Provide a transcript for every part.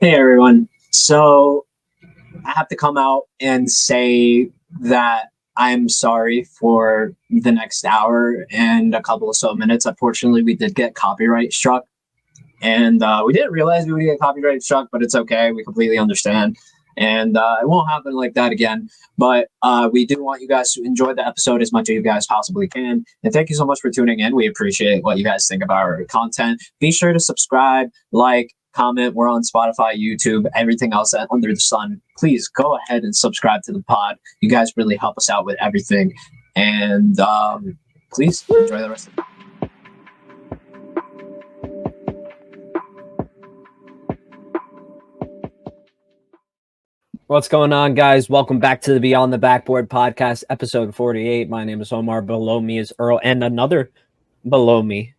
Hey everyone. So I have to come out and say that I'm sorry for the next hour and a couple of so minutes. Unfortunately, we did get copyright struck, and we didn't realize we would get copyright struck, but it's okay. We completely understand, and it won't happen like that again. But we do want you guys to enjoy the episode as much as you guys possibly can, and thank you so much for tuning in. We appreciate what you guys think about our content. Be sure to subscribe, like, comment. We're on Spotify, YouTube, everything else under the sun. Please go ahead and subscribe to the pod. You guys really help us out with everything, and please enjoy the rest of it. What's going on, guys? Welcome back to the Beyond the Backboard Podcast, episode 48. My name is Omar. Below me is Earl, and another below me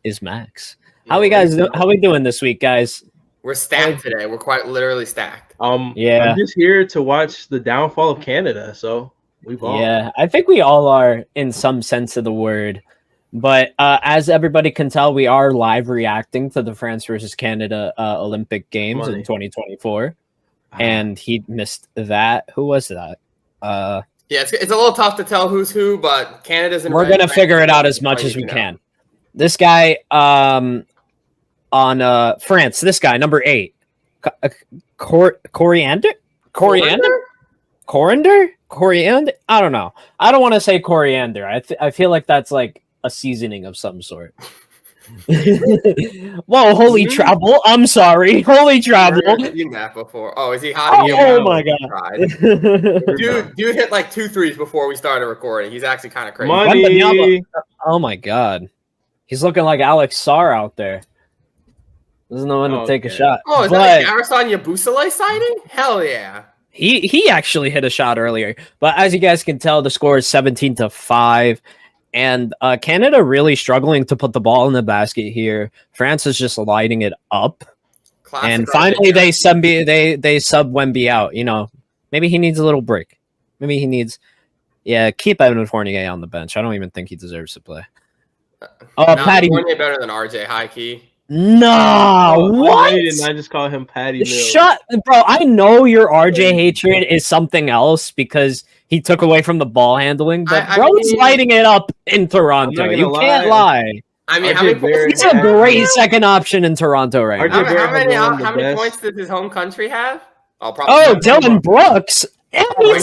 is Max. How we doing this week, guys? We're stacked today. We're quite literally stacked. Yeah. I'm just here to watch the downfall of Canada, so we've all. Yeah, I think we all are in some sense of the word. But as everybody can tell, we are live reacting to the France versus Canada Olympic Games in 2024. And he missed that. Who was that? Yeah, it's a little tough to tell who's who, but Canada's in. We're gonna figure it out as much as we can. This guy on France. This guy, number 8, Coriander. I don't know. I don't want to say coriander. I feel like that's like a seasoning of some sort. Whoa, holy travel. I'm sorry. Holy travel. I've seen that before. Oh, is he hot? Oh my god. Dude hit like 2 threes before we started recording. He's actually kind of crazy. Money. Oh my god. He's looking like Alex Sarr out there. Doesn't know when to take a shot. Oh, is that a Garrison Yabusele sighting? Hell yeah. He actually hit a shot earlier. But as you guys can tell, the score is 17-5. And Canada really struggling to put the ball in the basket here. France is just lighting it up. Classic. And finally they sub Wemby out. You know, maybe he needs a little break. Maybe he needs keep Evan Fournier on the bench. I don't even think he deserves to play. Patty Fournier better than RJ high key. No, what? Didn't I just call him Patty Mills? Shut, bro. I know your RJ hatred is something else because he took away from the ball handling, but bro's lighting it up in Toronto. You can't lie. I mean, he's a great second option in Toronto right now. How many points does his home country have? Dylan Brooks. And he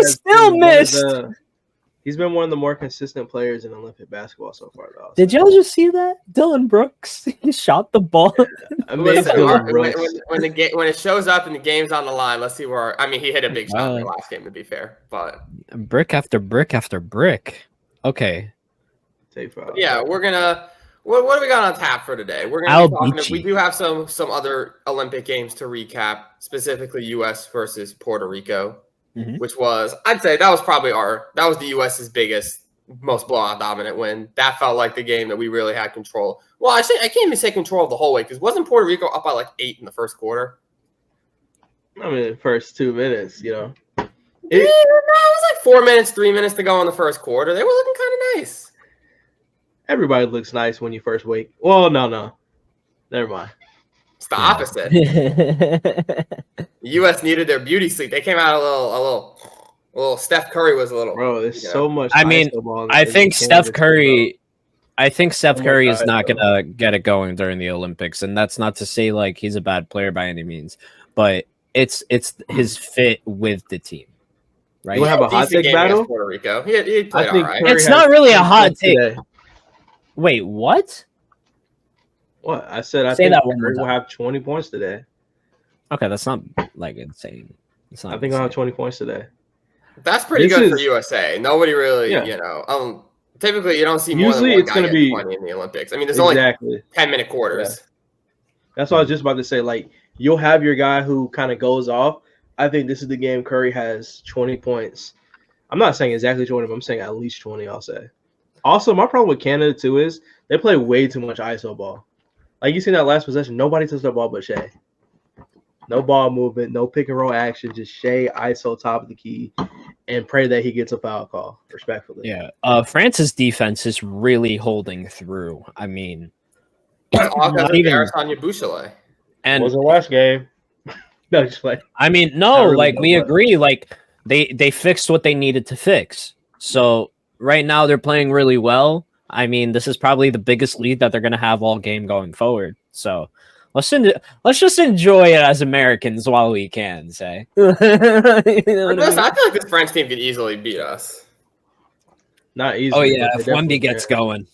still missed. He's been one of the more consistent players in Olympic basketball so far, though. Did y'all just see that? Dylan Brooks, he shot the ball. When it shows up and the game's on the line, let's see where. He hit a big shot in the last game, to be fair, but brick after brick after brick. Okay. Yeah, we're gonna. What do we got on tap for today? We're gonna be talking. We do have some other Olympic games to recap, specifically U.S. versus Puerto Rico. Mm-hmm. Which was, I'd say that was the U.S.'s biggest, most blowout dominant win. That felt like the game that we really had control. Well, I can't even say control of the whole way because wasn't Puerto Rico up by like 8 in the first quarter? The first 2 minutes, you know. It was like 4 minutes, 3 minutes to go in the first quarter. They were looking kind of nice. Everybody looks nice when you first wake. Well, no. Never mind. It's the opposite. The U.S. needed their beauty sleep. They came out a little. Steph Curry was a little. Bro, there's so much. I think Steph Curry is not gonna get it going during the Olympics, and that's not to say like he's a bad player by any means, but it's his fit with the team. Right? You have a hot take battle. Puerto Rico. He played all right. It's not really a hot take. Wait, what? What? I said I think Curry will have 20 points today. Okay, that's not like insane. I think I'll have 20 points today. That's pretty good for USA. Nobody really, typically you don't see more than one guy get 20 in the Olympics. There's only 10-minute quarters. Yeah. That's what I was just about to say. Like, you'll have your guy who kind of goes off. I think this is the game Curry has 20 points. I'm not saying exactly 20, but I'm saying at least 20, I'll say. Also, my problem with Canada, too, is they play way too much ISO ball. Like, you seen that last possession, nobody touched the ball but Shea. No ball movement, no pick and roll action, just Shea ISO top of the key and pray that he gets a foul call, respectfully. Yeah. France's defense is really holding through. It's all because of Garrison Yabusele. And it was the last game. No, just like I mean, no, really like we agree. Like they fixed what they needed to fix. So right now they're playing really well. I mean, this is probably the biggest lead that they're going to have all game going forward. So let's just enjoy it as Americans while we can. Say. I feel like this French team could easily beat us. Not easily. Oh yeah, if Wemby gets going,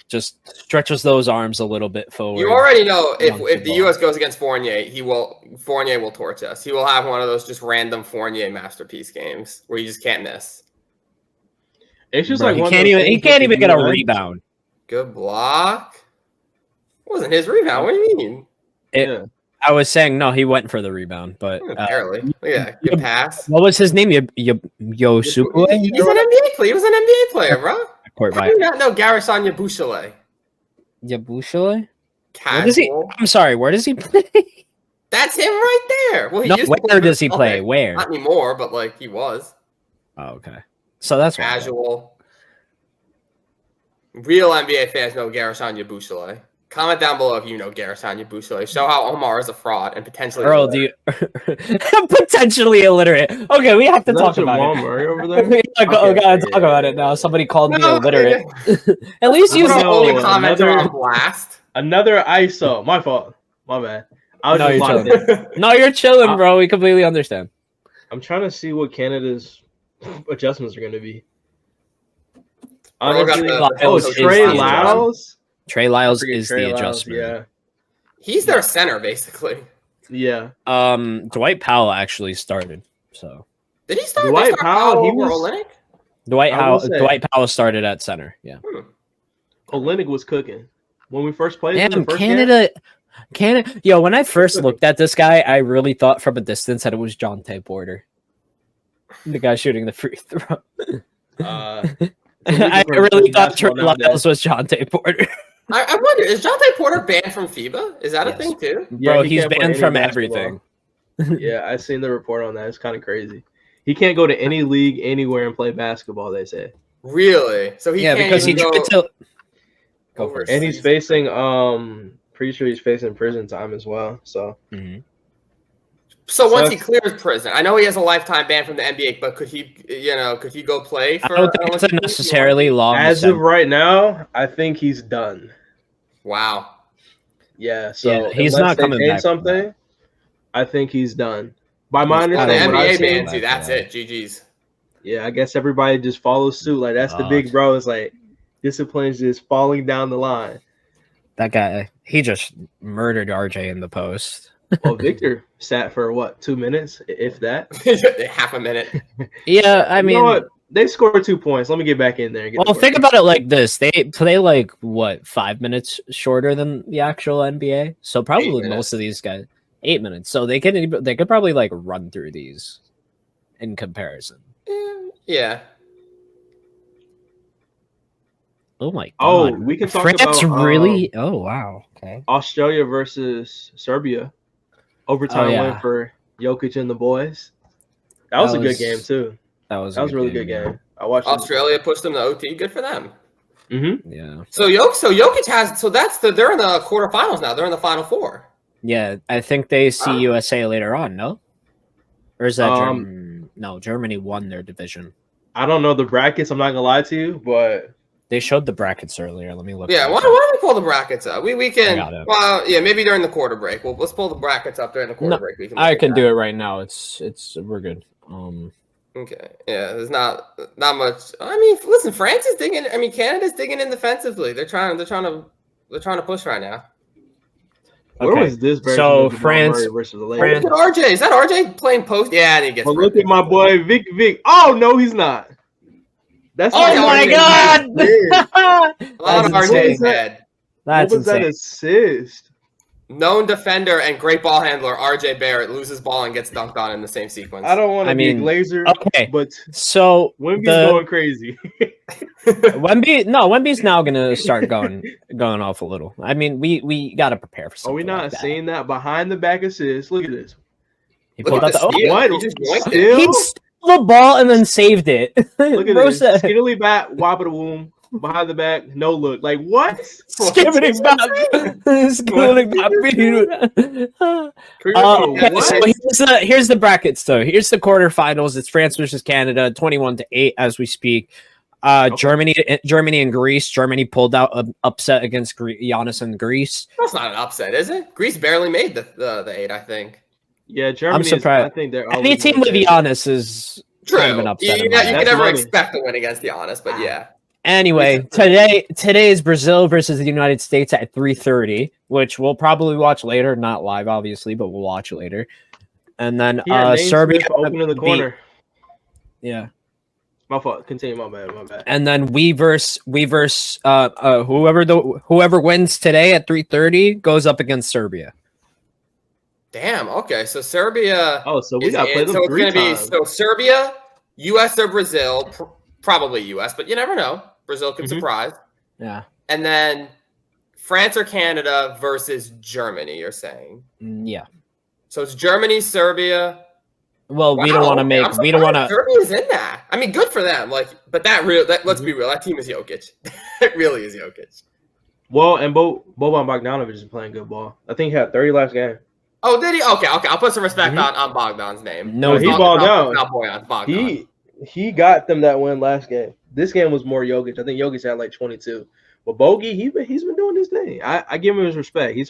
just stretches those arms a little bit forward. You already know if the U.S. goes against Fournier, Fournier will torch us. He will have one of those just random Fournier masterpiece games where you just can't miss. It's just he can't even get a rebound. Good block. It wasn't his rebound. What do you mean? I was saying no. He went for the rebound, but barely. Yeah, good pass. What was his name? Yosuke. He's an NBA player. He was an NBA player, bro. How do you not know Garrison Yabusele? Yabusele? I'm sorry. Where does he play? That's him right there. Well, where does he play? Where? Not anymore, but like he was. Oh, okay. So that's casual. Real NBA fans know Garrison Yabusele. Comment down below if you know Garrison Yabusele. Show how Omar is a fraud and potentially Earl, do you potentially illiterate? Okay, we have to talk about it. Over there? We gotta talk about it now. Somebody called me illiterate. At least use the only commenter on blast. Another ISO. My fault. My bad. You're chilling, bro. We completely understand. I'm trying to see what Canada's adjustments are going to be. Trey Lyles. Trey Lyles is the adjustment. Yeah, he's their center basically. Yeah. Dwight Powell actually started. So did he start? Dwight Powell. He was Olynyk. Dwight Powell started at center. Yeah. Olynyk was cooking when we first played. Damn, Canada. Yo, when I first looked at this guy, I really thought from a distance that it was Jonte Porter, the guy shooting the free throw. I really thought Trey Lyles was Jonte Porter. I wonder, is Jonte Porter banned from FIBA? Is that a thing too? Bro, he's banned from everything. Yeah, I've seen the report on that. It's kind of crazy. He can't go to any league anywhere and play basketball, they say. Really? So he can't because he tried to go for. And he's facing pretty sure he's facing prison time as well. So So once he clears prison, I know he has a lifetime ban from the NBA, but could he go play for? I don't think it's necessarily long. As of right now, I think he's done. Wow. Yeah. So he's not coming back. Something. I think he's done. By my understanding, the NBA bans you. That's it. GG's. Yeah, I guess everybody just follows suit. Like that's the big bro. It's like discipline's just falling down the line. That guy, he just murdered RJ in the post. Well, Victor sat for what, 2 minutes, if that? Half a minute. Yeah, I mean, you know what? They scored 2 points. Let me get back in there. Well, think about it like this: they play like what, 5 minutes shorter than the actual NBA. So probably most of these guys 8 minutes. So they could probably like run through these in comparison. Yeah. Oh my god! Oh, we can talk France about really. Oh wow! Okay. Australia versus Serbia. Overtime win for Jokic and the boys. That was a good game too. That was a really good game. I watched. Australia pushed them to OT. Good for them. Mm-hmm. Yeah. So Jokic has. So they're in the quarterfinals now. They're in the Final Four. Yeah, I think they see USA later on. No, or is that Germany? No, Germany won their division. I don't know the brackets. I'm not gonna lie to you, but they showed the brackets earlier. Let me look. Yeah, why don't we pull the brackets up? We can. Well, yeah, maybe during the quarter break. Well, let's pull the brackets up during the quarter break. I can do it right now. It's we're good. Okay. Yeah, there's not much. I mean, listen, France is digging. I mean, Canada's digging in defensively. They're trying to push right now. Okay. Where was this? So France versus the Lakers? Look at RJ. Is that RJ playing post? Yeah, and he gets. Well, look at my boy Vic. Oh no, he's not. That's my god! A lot of RJ's head. What was that assist? Known defender and great ball handler RJ Barrett loses ball and gets dunked on in the same sequence. I don't want to be a Glazer, but so Wemby's going crazy. Wemby's now gonna start going off a little. I mean, we gotta prepare for something. Are we not seeing that behind the back assist? Look at this. He pulled out what? He just yoinked it. The ball and then saved it. Look at this. Skiddly bat, wobble womb. behind the back, no look. Like what? Skipping back. So here's the brackets though. Here's the quarterfinals. It's France versus Canada, 21-8 as we speak. Germany and Greece. Germany pulled out an upset against Giannis and Greece. That's not an upset, is it? Greece barely made the 8, I think. Yeah, Germany. I'm surprised. I think they're any team with Giannis is true. Kind of an upset. You can never expect to win against Giannis, but yeah. Anyway, today is Brazil versus the United States at 3:30, which we'll probably watch later, not live, obviously, but we'll watch it later. And then Serbia open in the corner. Yeah. My fault. Continue. My bad. And then we verse whoever wins today at 3:30 goes up against Serbia. Damn. Okay. So Serbia. Oh, so we got to play them so 3 it's gonna times. be so Serbia, U.S. or Brazil, probably U.S., but you never know. Brazil could surprise. Yeah. And then France or Canada versus Germany. You're saying? Yeah. So it's Germany, Serbia. Well, we don't want to make. We don't want to. Serbia's in that. I mean, good for them. But let's be real. That team is Jokic. It really is Jokic. Well, and Boban Bogdanovic is playing good ball. I think he had 30 last game. Oh, did he? Okay. I'll put some respect on Bogdan's name. No, he balled out. Not Bogdan. He got them that win last game. This game was more Jokic. I think Jokic had like 22. But Bogey, he's been doing his thing. I give him his respect. He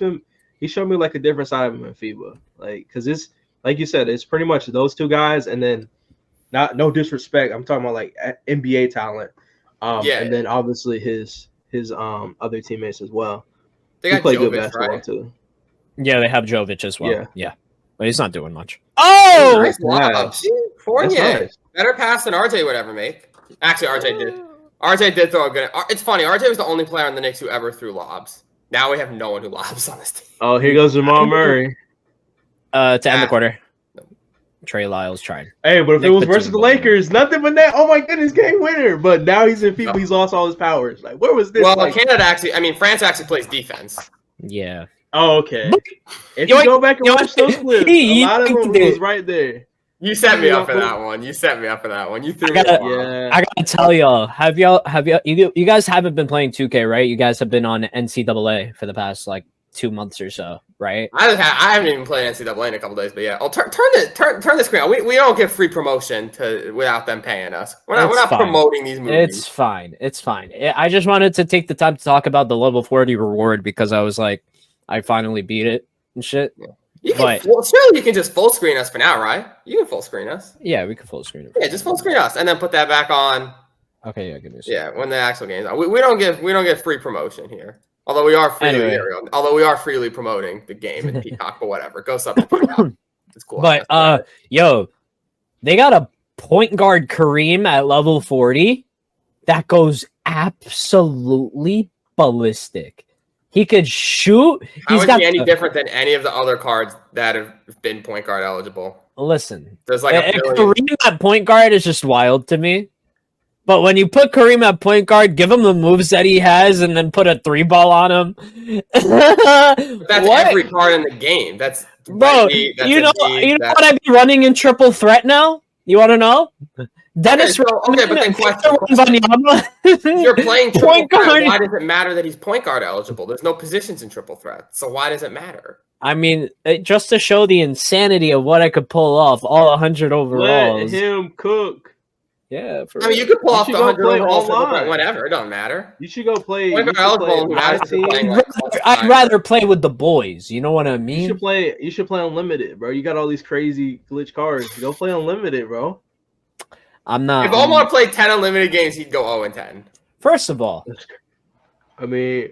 showed me like a different side of him in FIBA. Because it's like you said, it's pretty much those two guys, and then no disrespect. I'm talking about like NBA talent. And then obviously his other teammates as well. They got Jovic, good basketball right? too. Yeah, they have Jovic as well. Yeah. But he's not doing much. Oh, nice lob. Fournier. Nice. Better pass than RJ would ever make. Actually, RJ did. RJ did throw a good. It's funny. RJ was the only player on the Knicks who ever threw lobs. Now we have no one who lobs on this team. Oh, here goes Jamal Murray. To end the quarter. Trey Lyles tried. Hey, but if it was versus the Lakers, nothing but that. Oh my goodness, game winner. But now he's in FIBA. He's lost all his powers. Like, where was this? Well, France actually plays defense. Yeah. Oh, okay. If you go back and watch those clips, a lot of them was right there. You set me up for that one. You threw me I gotta tell y'all, you guys haven't been playing 2K, right? You guys have been on NCAA for the past like 2 months or so, right? I haven't even played NCAA in a couple days, but yeah. Turn the screen on. We don't get free promotion without them paying us. We're not promoting these movies. It's fine. I just wanted to take the time to talk about the level 40 reward because I was like, I finally beat it and shit. Yeah. Surely you can just full screen us for now, right? You can full screen us. Yeah, we can full screen it. Yeah, just full screen us and then put that back on. Okay, yeah, give me a second. Yeah, when the actual game's on. We don't get free promotion here. Although we are freely promoting the game in Peacock, but whatever. Go sub to Peacock. It's cool. But they got a point guard Kareem at level 40 that goes absolutely ballistic. He could shoot. How is he any different than any of the other cards that have been point guard eligible? Listen, there's like Kareem at point guard is just wild to me. But when you put Kareem at point guard, give him the moves that he has, and then put a 3-ball on him. That's every card in the game. That's bro. You know what I'd be running in triple threat now? You want to know? Dennis. But then question. You're playing triple threat. Why does it matter that he's point guard eligible? There's no positions in triple threat, so why does it matter? I mean, just to show the insanity of what I could pull off, all 100 overalls. Let him cook. Yeah, you could pull off the 100 overalls, whatever. It don't matter. You should go play. I'd rather play with the boys. You know what I mean? You should play unlimited, bro. You got all these crazy glitch cards. Go play unlimited, bro. I'm not. If Omar played 10 unlimited games, he'd go 0-10. First of all, I mean,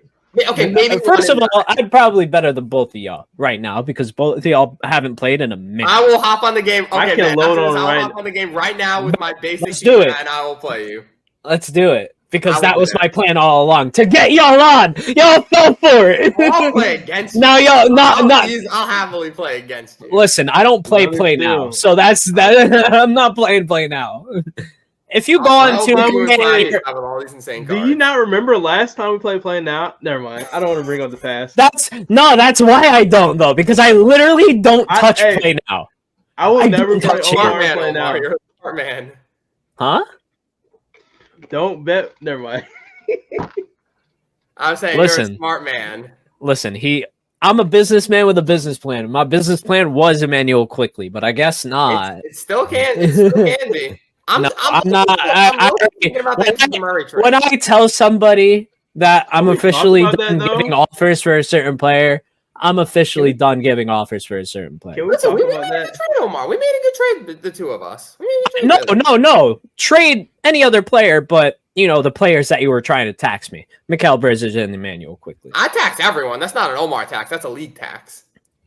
okay, maybe. First of all, I'd probably better than both of y'all right now because both of y'all haven't played in a minute. I will hop on the game. Okay, I can load on I'll hop on the game right now with my basic. Let's do it, and I will play you. Let's do it because that was my plan all along to get y'all on. Y'all fell for it. I'll play against you. No, y'all I'll happily play against you. Listen, I don't play now, so that's that. I'm not playing play now. If you go on to all these insane cards. Do you not remember last time we played Play Now? Never mind. I don't want to bring up the past. That's why I don't though, because I literally don't touch Play Now. I will never play Play Now. You're a smart man. Huh? Don't bet. Never mind. I'm saying you're a smart man. Listen, I'm a businessman with a business plan. My business plan was Emmanuel Quickly, but I guess not. It still can be. I'm not thinking about that Murray trade. When I tell somebody that I'm officially done giving offers for a certain player, I'm officially done giving offers for a certain player. Listen, we made a good trade, Omar. We made a good trade, the two of us. No. Trade any other player, but the players that you were trying to tax me. Mikal Bridges and Emmanuel Quickly. I tax everyone. That's not an Omar tax. That's a league tax.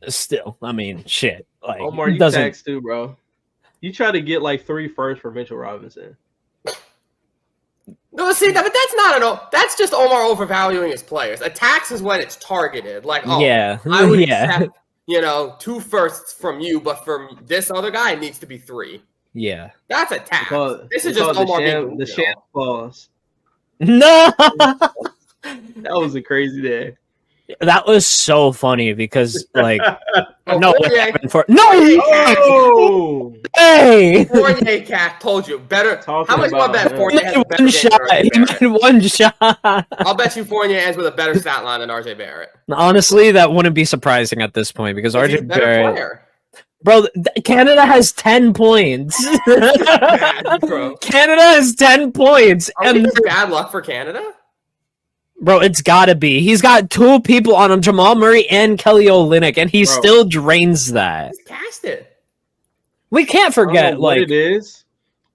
Still, I mean, shit. Like, Omar, you tax too, bro. You try to get like 3 firsts for Mitchell Robinson. No, see, but that's not that's just Omar overvaluing his players. A tax is when it's targeted. Like, I would accept, 2 firsts from you, but from this other guy, it needs to be 3. Yeah. That's a tax. This is just Omar being the sham clause. No! That was a crazy day. That was so funny because, like, no! Hey! Fournier cat told you better. How much you want to bet Fournier has a better game than RJ Barrett? He made one shot. I'll bet you Fournier ends with a better stat line than RJ Barrett. Honestly, that wouldn't be surprising at this point because RJ Barrett. Player. Bro, Canada has 10 points. Bad, bro. Canada has 10 points. And bad luck for Canada? Bro, it's gotta be. He's got 2 people on him, Jamal Murray and Kelly Olynyk, and he still drains that. Just cast it. We can't forget, what it is,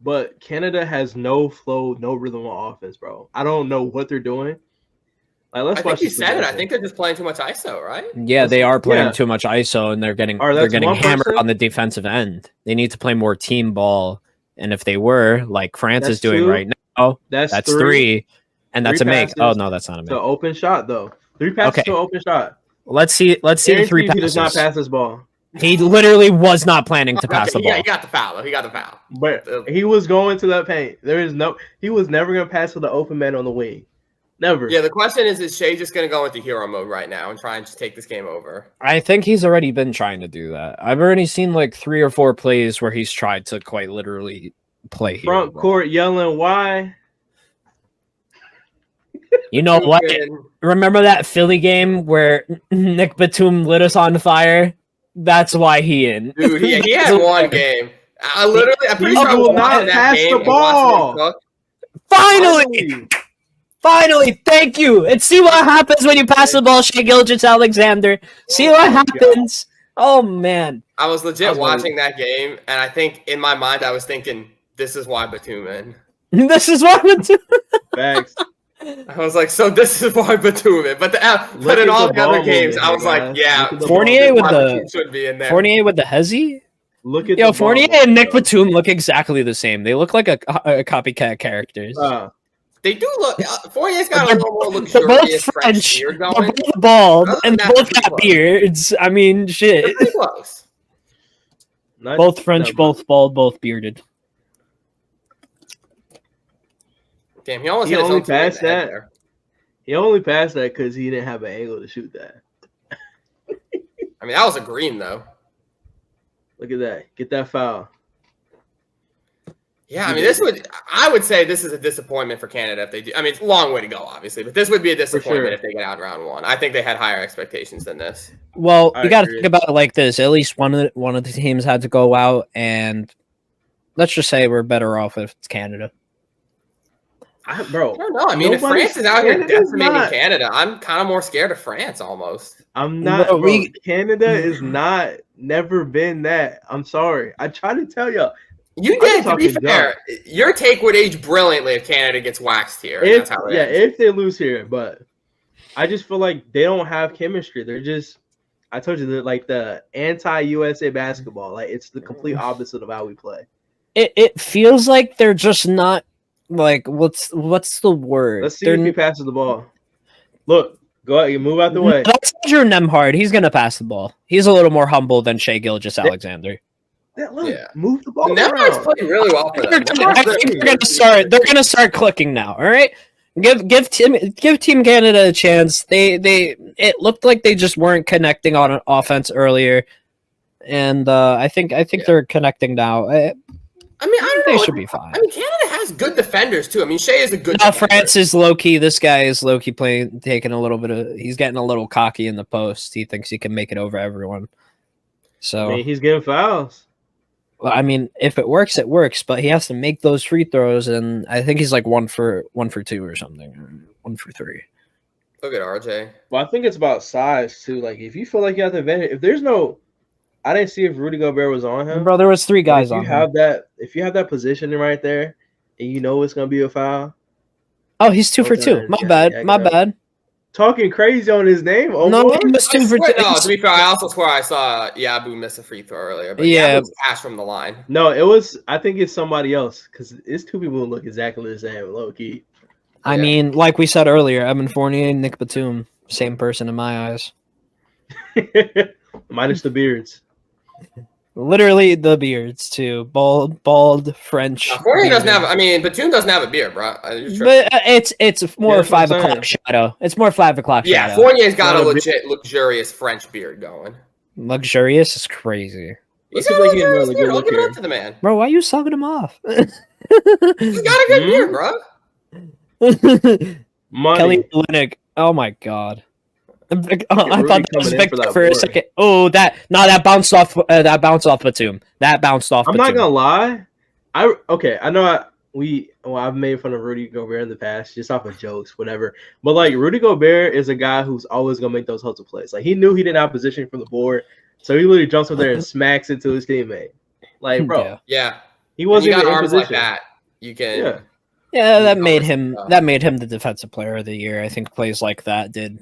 but Canada has no flow, no rhythm on offense, bro. I don't know what they're doing. Like, I think you said it. I think they're just playing too much ISO, right? Yeah, they are playing too much ISO, and they're getting hammered on the defensive end. They need to play more team ball, and if they were, like France is doing right now, that's 3. And that's a make. Oh no, that's not a make. It's an open shot though. 3 passes to an open shot. Let's see the 3 passes. He does not pass this ball. He literally was not planning to pass the ball. Yeah, he got the foul. But he was going to that paint. He was never going to pass to the open man on the wing. Never. Yeah, the question is Shea just going to go into hero mode right now and try and just take this game over? I think he's already been trying to do that. I've already seen like 3 or 4 plays where he's tried to quite literally play hero front court yelling, why? You know what? Remember that Philly game where Nick Batum lit us on fire? That's why he in. Dude, he had one game. I'm pretty sure I will not pass the ball. Finally, thank you. And see what happens when you pass the ball, Shai Gilgeous-Alexander. See what happens. Oh, man. I was legit watching that game, and I think in my mind I was thinking, this is why Batum in. This is why Batum. Facts. I was like, so this is why Batum in. But in all the other games, I was like, yeah. Fournier with the Hezzy? Look at Fournier and Nick Batum look exactly the same. They look like a copycat characters. They do look. Fournier's got a little more luxurious French beard going. They're both bald, and both got beards. I mean, shit. They're pretty close. Both French, both bald, both bearded. Damn, he only passed that. He only passed that because he didn't have an angle to shoot that. I mean, that was a green though. Look at that. Get that foul. Yeah, I mean, I would say this is a disappointment for Canada if they do. I mean, it's a long way to go, obviously, but this would be a disappointment if they get out round 1. I think they had higher expectations than this. Well, you got to think about it like this. At least one of the teams had to go out, and let's just say we're better off if it's Canada. Bro, I don't know. I mean, if France is out here decimating Canada, I'm kind of more scared of France almost. I'm not. Canada is not. Never been that. I'm sorry. I try to tell y'all. You did, to be fair. Your take would age brilliantly if Canada gets waxed here. If they lose here, but I just feel like they don't have chemistry. They're just, I told you, they're like the anti-USA basketball. Like, it's the complete opposite of how we play. It feels like they're just not, like, what's the word? Let's see if he passes the ball. Look, go out, you move out the way. That's Andrew Nemhard. He's going to pass the ball. He's a little more humble than Shai Gilgeous-Alexander. Move the ball. Nemhard's playing really well for them. They're gonna start clicking now. All right, give Team Canada a chance. It looked like they just weren't connecting on an offense earlier, and I think they're connecting now. I mean, I don't know. They should be fine. I mean, Canada has good defenders too. I mean, Shea is a good. No, France is low key. This guy is low key taking a little bit of. He's getting a little cocky in the post. He thinks he can make it over everyone. So I mean, he's getting fouls. Well, I mean, if it works, it works. But he has to make those free throws, and I think he's like 1 for 2 or something, 1 for 3. Look at RJ. Well, I think it's about size too. Like, if you feel like you have the advantage, if there's no, I didn't see if Rudy Gobert was on him. Bro, there was 3 guys on him. If you have that positioning right there, and you know it's gonna be a foul. Oh, he's 2 for 2. My bad. Talking crazy on his name. Omar? No, he was 2 for 2. No, to be fair, I also swear I saw Yabu miss a free throw earlier. But yeah, Yabu passed from the line. No, it was. I think it's somebody else because it's 2 people who look exactly the same, low key. I mean, like we said earlier, Evan Fournier, Nick Batum, same person in my eyes. Minus the beards. Literally the beards too. Bald French. Fournier doesn't have. I mean, Batum doesn't have a beard, bro. But it's more 5 o'clock shadow. It's more 5 o'clock shadow. Yeah, Fournier's got a legit luxurious French beard going. Luxurious is crazy. He's got a luxurious beard. I'll give it up to the man. Bro, why are you sucking him off? He's got a good beard, bro. Kelly Olynyk. Oh my god. I thought that was Victor for a second. Oh, that bounced off. That bounced off Batum. That bounced off. I'm not gonna lie. I know I've made fun of Rudy Gobert in the past, just off of jokes, whatever. But like Rudy Gobert is a guy who's always gonna make those hustle plays. Like he knew he didn't have position from the board, so he literally jumps up there and smacks it to his teammate. Like, bro, yeah, he wasn't even in arms position. like that. You can, yeah, that made him the defensive player of the year. I think plays like that did.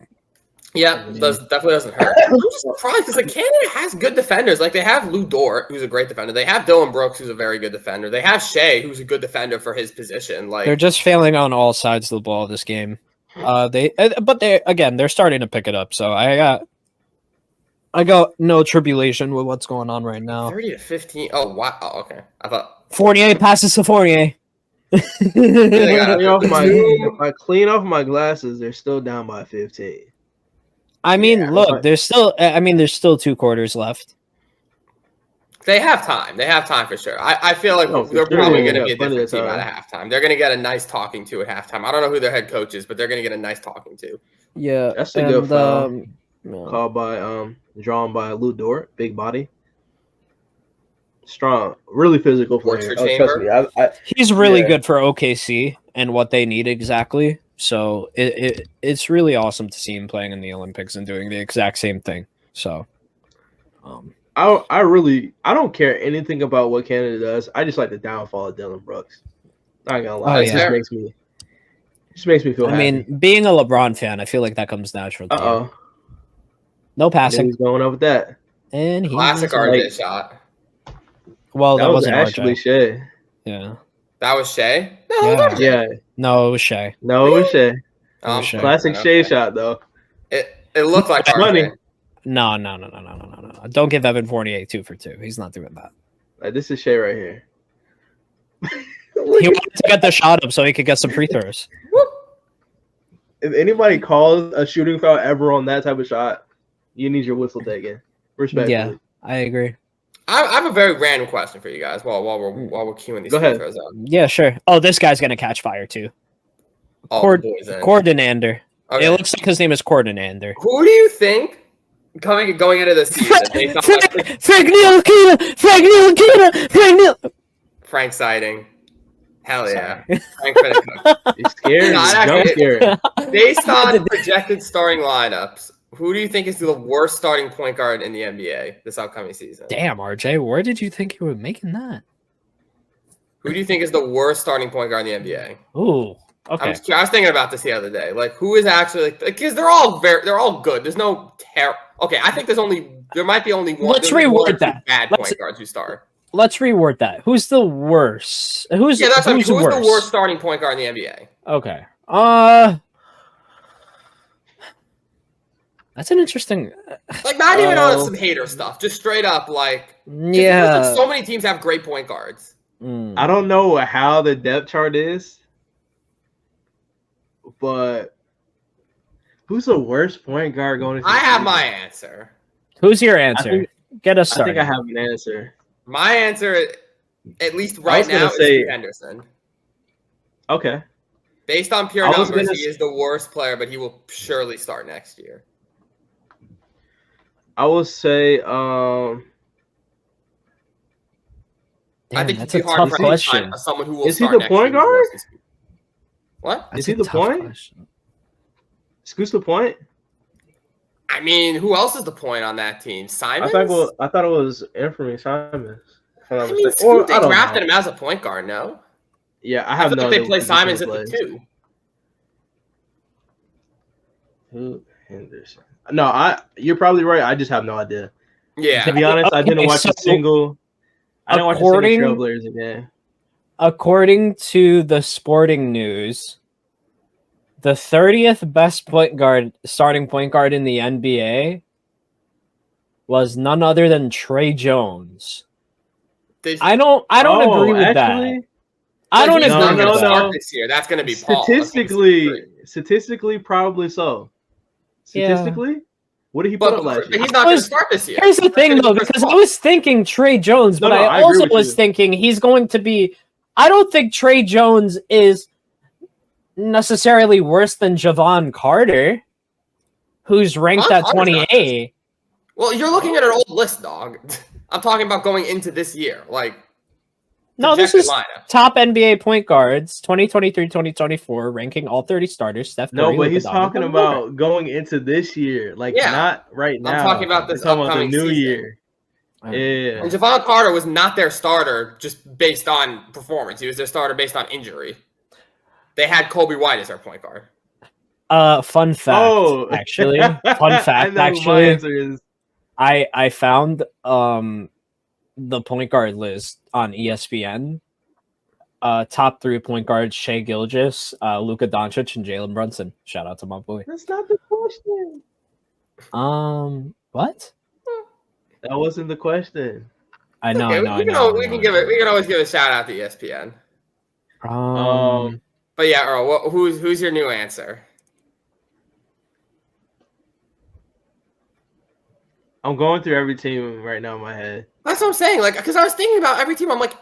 Yeah, definitely doesn't hurt. I'm just surprised because like Canada has good defenders. Like they have Lou Dort, who's a great defender. They have Dylan Brooks, who's a very good defender. They have Shea, who's a good defender for his position. Like they're just failing on all sides of the ball this game. They're starting to pick it up. So I got no tribulation with what's going on right now. 30-15. Oh wow. Oh, okay. I thought Fournier passes to Fournier. If I clean off my glasses, they're still down by 15. I mean, look, there's still 2 quarters left. They have time. They have time for sure. I feel like they're probably going to be a different team at halftime. They're going to get a nice talking to at halftime. I don't know who their head coach is, but they're going to get a nice talking to. Yeah, that's a good foul. Called by drawn by Lou Dort, big body, strong, really physical player. Trust me, he's really good for OKC and what they need exactly. So it's really awesome to see him playing in the Olympics and doing the exact same thing. So, I don't care anything about what Canada does. I just like the downfall of Dylan Brooks. Not gonna lie, it just makes me feel happy. I mean, being a LeBron fan, I feel like that comes natural. To no passing. He's going up with that. And he classic RJ shot. Well, that was wasn't actually Shea. Yeah. That was Shea? Yeah. No, it was Shea. Classic Shea shot, though. It looked like money. No. Don't give Evan Fournier 2 for 2. He's not doing that. Like, this is Shea right here. He wanted to get the shot up so he could get some free throws. If anybody calls a shooting foul ever on that type of shot, you need your whistle taken. Respectfully. Yeah, I agree. I have a very random question for you guys while we're queuing these free throws up. Yeah, sure. Oh, this guy's gonna catch fire too. Cordinander. Okay. It looks like his name is Cordinander. Who do you think going into the season? Frank Sighting. Hell yeah. Frank He's scared. Based on projected starting lineups, who do you think is the worst starting point guard in the NBA this upcoming season? Damn, RJ, where did you think you were making that? Who do you think is the worst starting point guard in the NBA? Ooh, okay. I was thinking about this the other day. Like, who is actually because they're all good. There's no Okay, I think there might be only one. Let's reword that. Bad point guards who start. Let's reword that. Who's the worst? Who's the worst starting point guard in the NBA? Okay. That's an interesting. Like, not even on some hater stuff, just straight up like. Yeah. Like so many teams have great point guards. I don't know how the depth chart is, but who's the worst point guard going into? I have my answer. Who's your answer? Get us started. I think I have an answer. My answer, at least right now, is Steve Henderson. Okay. Based on pure numbers, he is the worst player, but he will surely start next year. I will say, Damn, I think that's it'd a be hard tough for question. someone who will is he start the point guard? What? That's is he a the tough point? question. Scoot's the point? I mean, who else is the point on that team? Simons? I thought it was Anthony Simons. I mean, Scoot, they drafted him as a point guard, no? Yeah, I have no idea. They play Simons at the 2. Who Henderson? No, you're probably right. I just have no idea. Yeah. To be honest, I didn't watch a single Trailblazers game. According to the Sporting News, the 30th best starting point guard in the NBA was none other than Trey Jones. I don't agree with that. I don't agree with that. This year. That's going to be statistically, probably so. Statistically, what did he put up last year? He's not going to start this year. Here's the thing, though, because I was thinking Trey Jones, but I also was thinking he's going to be. I don't think Trey Jones is necessarily worse than Javon Carter, who's ranked at 28. Well, you're looking at an old list, dog. I'm talking about going into this year. No, this is top NBA point guards, 2023-2024, ranking all 30 starters. Steph Curry, but he's talking about going into this year, not right now. I'm talking about this upcoming new season. Year. Yeah. And Javon Carter was not their starter just based on performance. He was their starter based on injury. They had Kobe White as their point guard. Fun fact, actually. Fun fact, actually. I found the point guard list on ESPN. Top 3 point guards: Shai Gilgeous, Luka Doncic, and Jalen Brunson. Shout out to my boy. That's not the question. What? That wasn't the question. I know. We can always give a shout out to ESPN. But yeah, Earl, who's your new answer? I'm going through every team right now in my head. That's what I'm saying. Because I was thinking about every team. I'm like,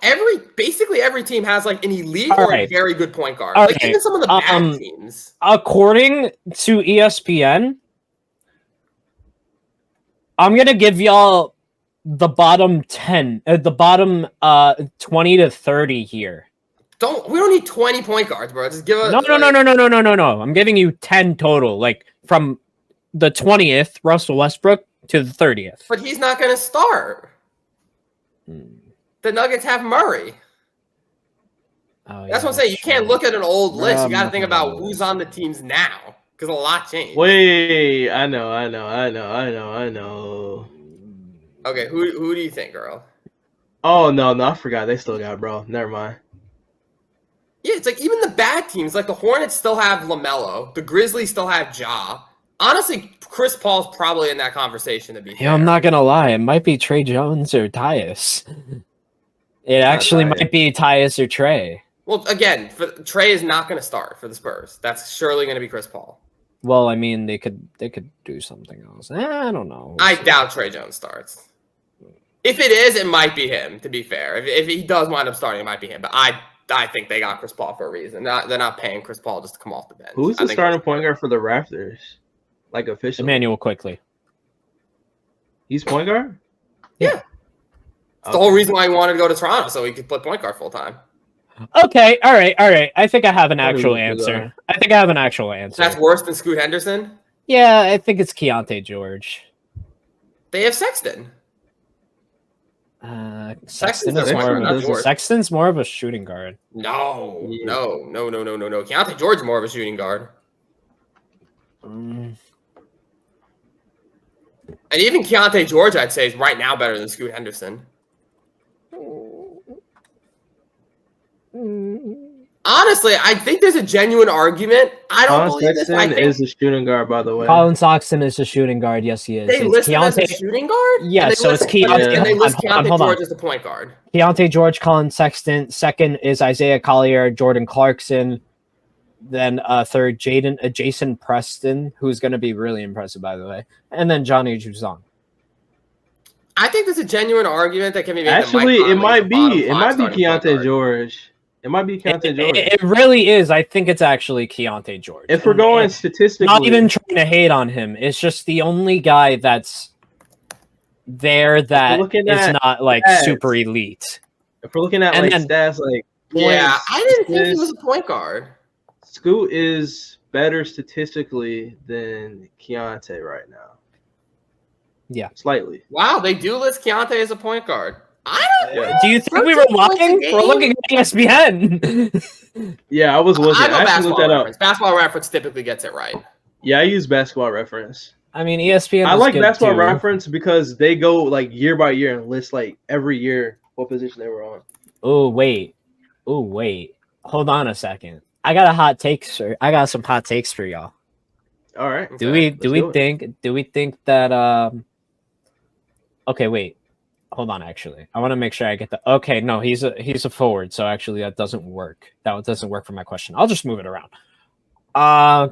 basically every team has an elite or a very good point guard. Even some of the bad teams. According to ESPN, I'm gonna give y'all the bottom 10, the bottom 20 to 30 here. We don't need 20 point guards, bro. Just give us No. I'm giving you 10 total, from the 20th, Russell Westbrook, to the 30th. But he's not going to start. The Nuggets have Murray. That's what I'm saying. You can't look at an old list. You got to think about who's on the teams now, because a lot changed. Wait, I know. Okay, who do you think, Earl? Oh, no, I forgot. They still got bro. Never mind. Yeah, it's even the bad teams, the Hornets still have LaMelo. The Grizzlies still have Ja. Honestly, Chris Paul's probably in that conversation to be fair. I'm not going to lie. It might be Trey Jones or Tyus. It actually might be Tyus or Trey. Well, again, Trey is not going to start for the Spurs. That's surely going to be Chris Paul. Well, I mean, they could do something else. I don't know. I doubt Trey Jones starts. If it is, it might be him, to be fair. If he does wind up starting, it might be him. But I think they got Chris Paul for a reason. They're not paying Chris Paul just to come off the bench. Who's the starting point guard for the Raptors? Officially? Emmanuel Quickly. He's point guard? Yeah. It's the whole reason why he wanted to go to Toronto, so he could play point guard full time. Okay, all right. I think I have an actual answer. That's worse than Scoot Henderson? Yeah, I think it's Keontae George. They have Sexton. Sexton's more of a shooting guard. No. Keontae George is more of a shooting guard. And even Keontae George, I'd say, is right now better than Scoot Henderson. Honestly, I think there's a genuine argument. I don't believe this. Sexton is a shooting guard, by the way. Colin Sexton is a shooting guard. Yes, he is. They list him as a shooting guard? Yeah, so it's Keontae. And they list Keontae George as the point guard. Keontae George, Colin Sexton. Second is Isaiah Collier, Jordan Clarkson. Then third, Jason Preston, who's going to be really impressive, by the way. And then Johnny Juzang. I think there's a genuine argument that can be made. Actually, it might be Keontae George. It might be Keontae George. It really is. I think it's actually Keontae George. If we're going statistically, not even trying to hate on him. It's just the only guy that's there that is not like super elite. If we're looking at stats, like points, I didn't think he was a point guard. Scoot is better statistically than Keontae right now. Yeah, slightly. Wow, they do list Keontae as a point guard. Do you think we were lying? We're looking at ESPN. Yeah, I was looking. I actually looked that up. Basketball Reference typically gets it right. Yeah, I use Basketball Reference. I mean, ESPN. I like Basketball Reference because they go like year by year and list like every year what position they were on. Oh wait. Hold on a second. I got a hot take, sir. I got some hot takes for y'all. All right. Do we think that Okay, wait. Hold on, actually. I want to make sure I get the okay, no, he's a forward, so actually that doesn't work. That doesn't work for my question. I'll just move it around.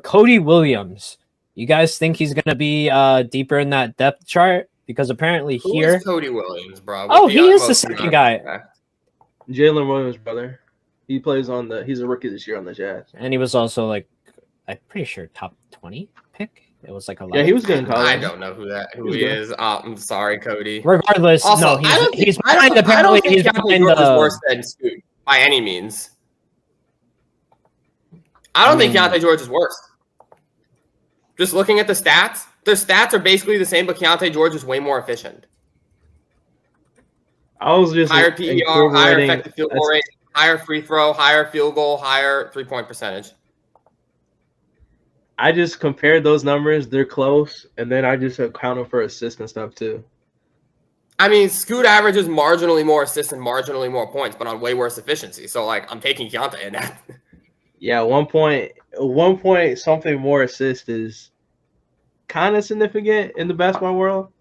Cody Williams. You guys think he's gonna be deeper in that depth chart? Because apparently Who here is Cody Williams, bro. Oh, he is the second guy. Jalen Williams' brother. He plays he's a rookie this year on the Jazz. And he was also like I'm pretty sure top 20 pick. It was like 11. Yeah, he was good in college. I don't know who he is. I'm sorry, Cody. Regardless, also, no, he's behind. I don't think he's behind the worse than Scoot by any means. I don't think Keontae George is worse. Just looking at the stats, their stats are basically the same, but Keontae George is way more efficient. I was just higher PER, higher effective field goal rate, higher free throw, higher field goal, higher 3-point percentage. I just compared those numbers. They're close. And then I just accounted for assists and stuff, too. I mean, Scoot averages marginally more assists and marginally more points, but on way worse efficiency. So, like, I'm taking Keontae in that. Yeah, 1 point something more assist is kind of significant in the basketball world.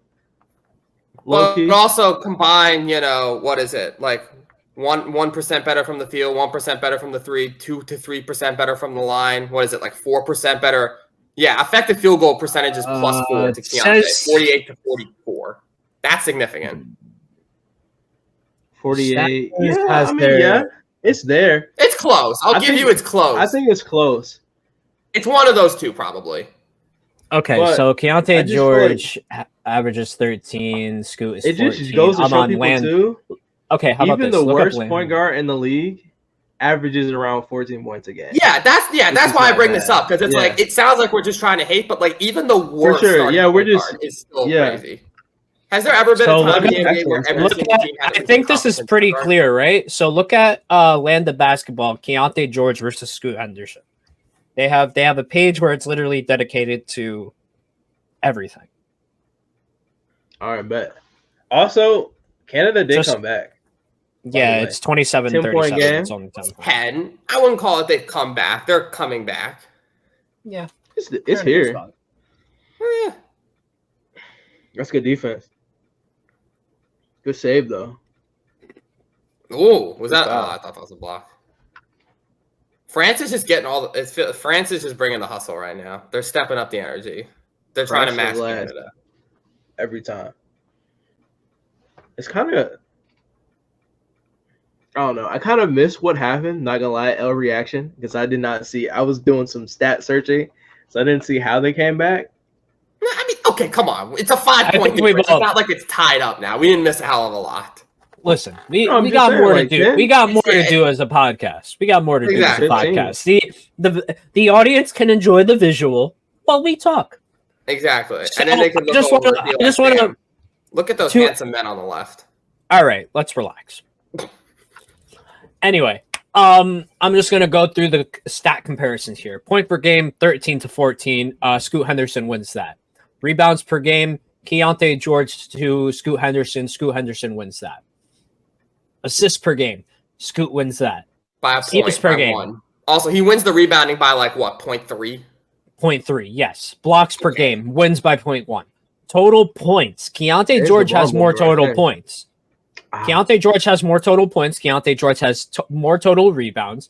But also combine, what is it? Like, 1% better from the field, 1% better from the three, 2 to 3% better from the line. What is it, like 4% better? Yeah, effective field goal percentage is plus 4 to Keontae, 48 to 44. That's significant. 48. Yeah, it's there. It's close. I'll give you it's close. I think it's close. It's one of those two, probably. Okay, but so Keontae George averages 13, Scoot is 14. It just goes to show people, too. Okay, how about this? Even the worst point guard in the league averages around 14 points a game. Yeah, that's why I bring this up, because it's like it sounds like we're just trying to hate, but like even the worst point guard is still crazy. Has there ever been a time in the NBA where every single team had I think this is pretty clear, right? So look at Land of Basketball, Keontae George versus Scoot Henderson. They have a page where it's literally dedicated to everything. All right, bet. Also, Canada did come back. Yeah, it's 27-37. game. It's only 10. I wouldn't call it they've come back. They're coming back. Yeah. It's here. Yeah. That's good defense. Good save, though. Ooh, was that? Oh, I thought that was a block. France is just getting France is just bringing the hustle right now. They're stepping up the energy. They're trying to match Canada. Every time. It's kind of... I don't know. I kind of missed what happened. Not gonna lie, L reaction, because I did not see. I was doing some stat searching, so I didn't see how they came back. I mean, okay, come on. It's a 5-point difference. It's not like it's tied up now. We didn't miss a hell of a lot. Listen, we got more to do. We got more to do as a podcast. We got more to do as a podcast. The audience can enjoy the visual while we talk. Exactly, So, and then they can look over and be like, look at those handsome men on the left. All right, let's relax. Anyway, I'm just gonna go through the stat comparisons here. Point per game, 13 to 14. Scoot Henderson wins that. Rebounds per game, Keontae George to Scoot Henderson. Scoot Henderson wins that. Assists per game, Scoot wins that. By a point per game. 1. Also, he wins the rebounding by like what, 0.3? 0.3, yes. Blocks per game, wins by 0.1. Total points. Keontae George has more total points. Keontae George has more total points. Keontae George has more total rebounds.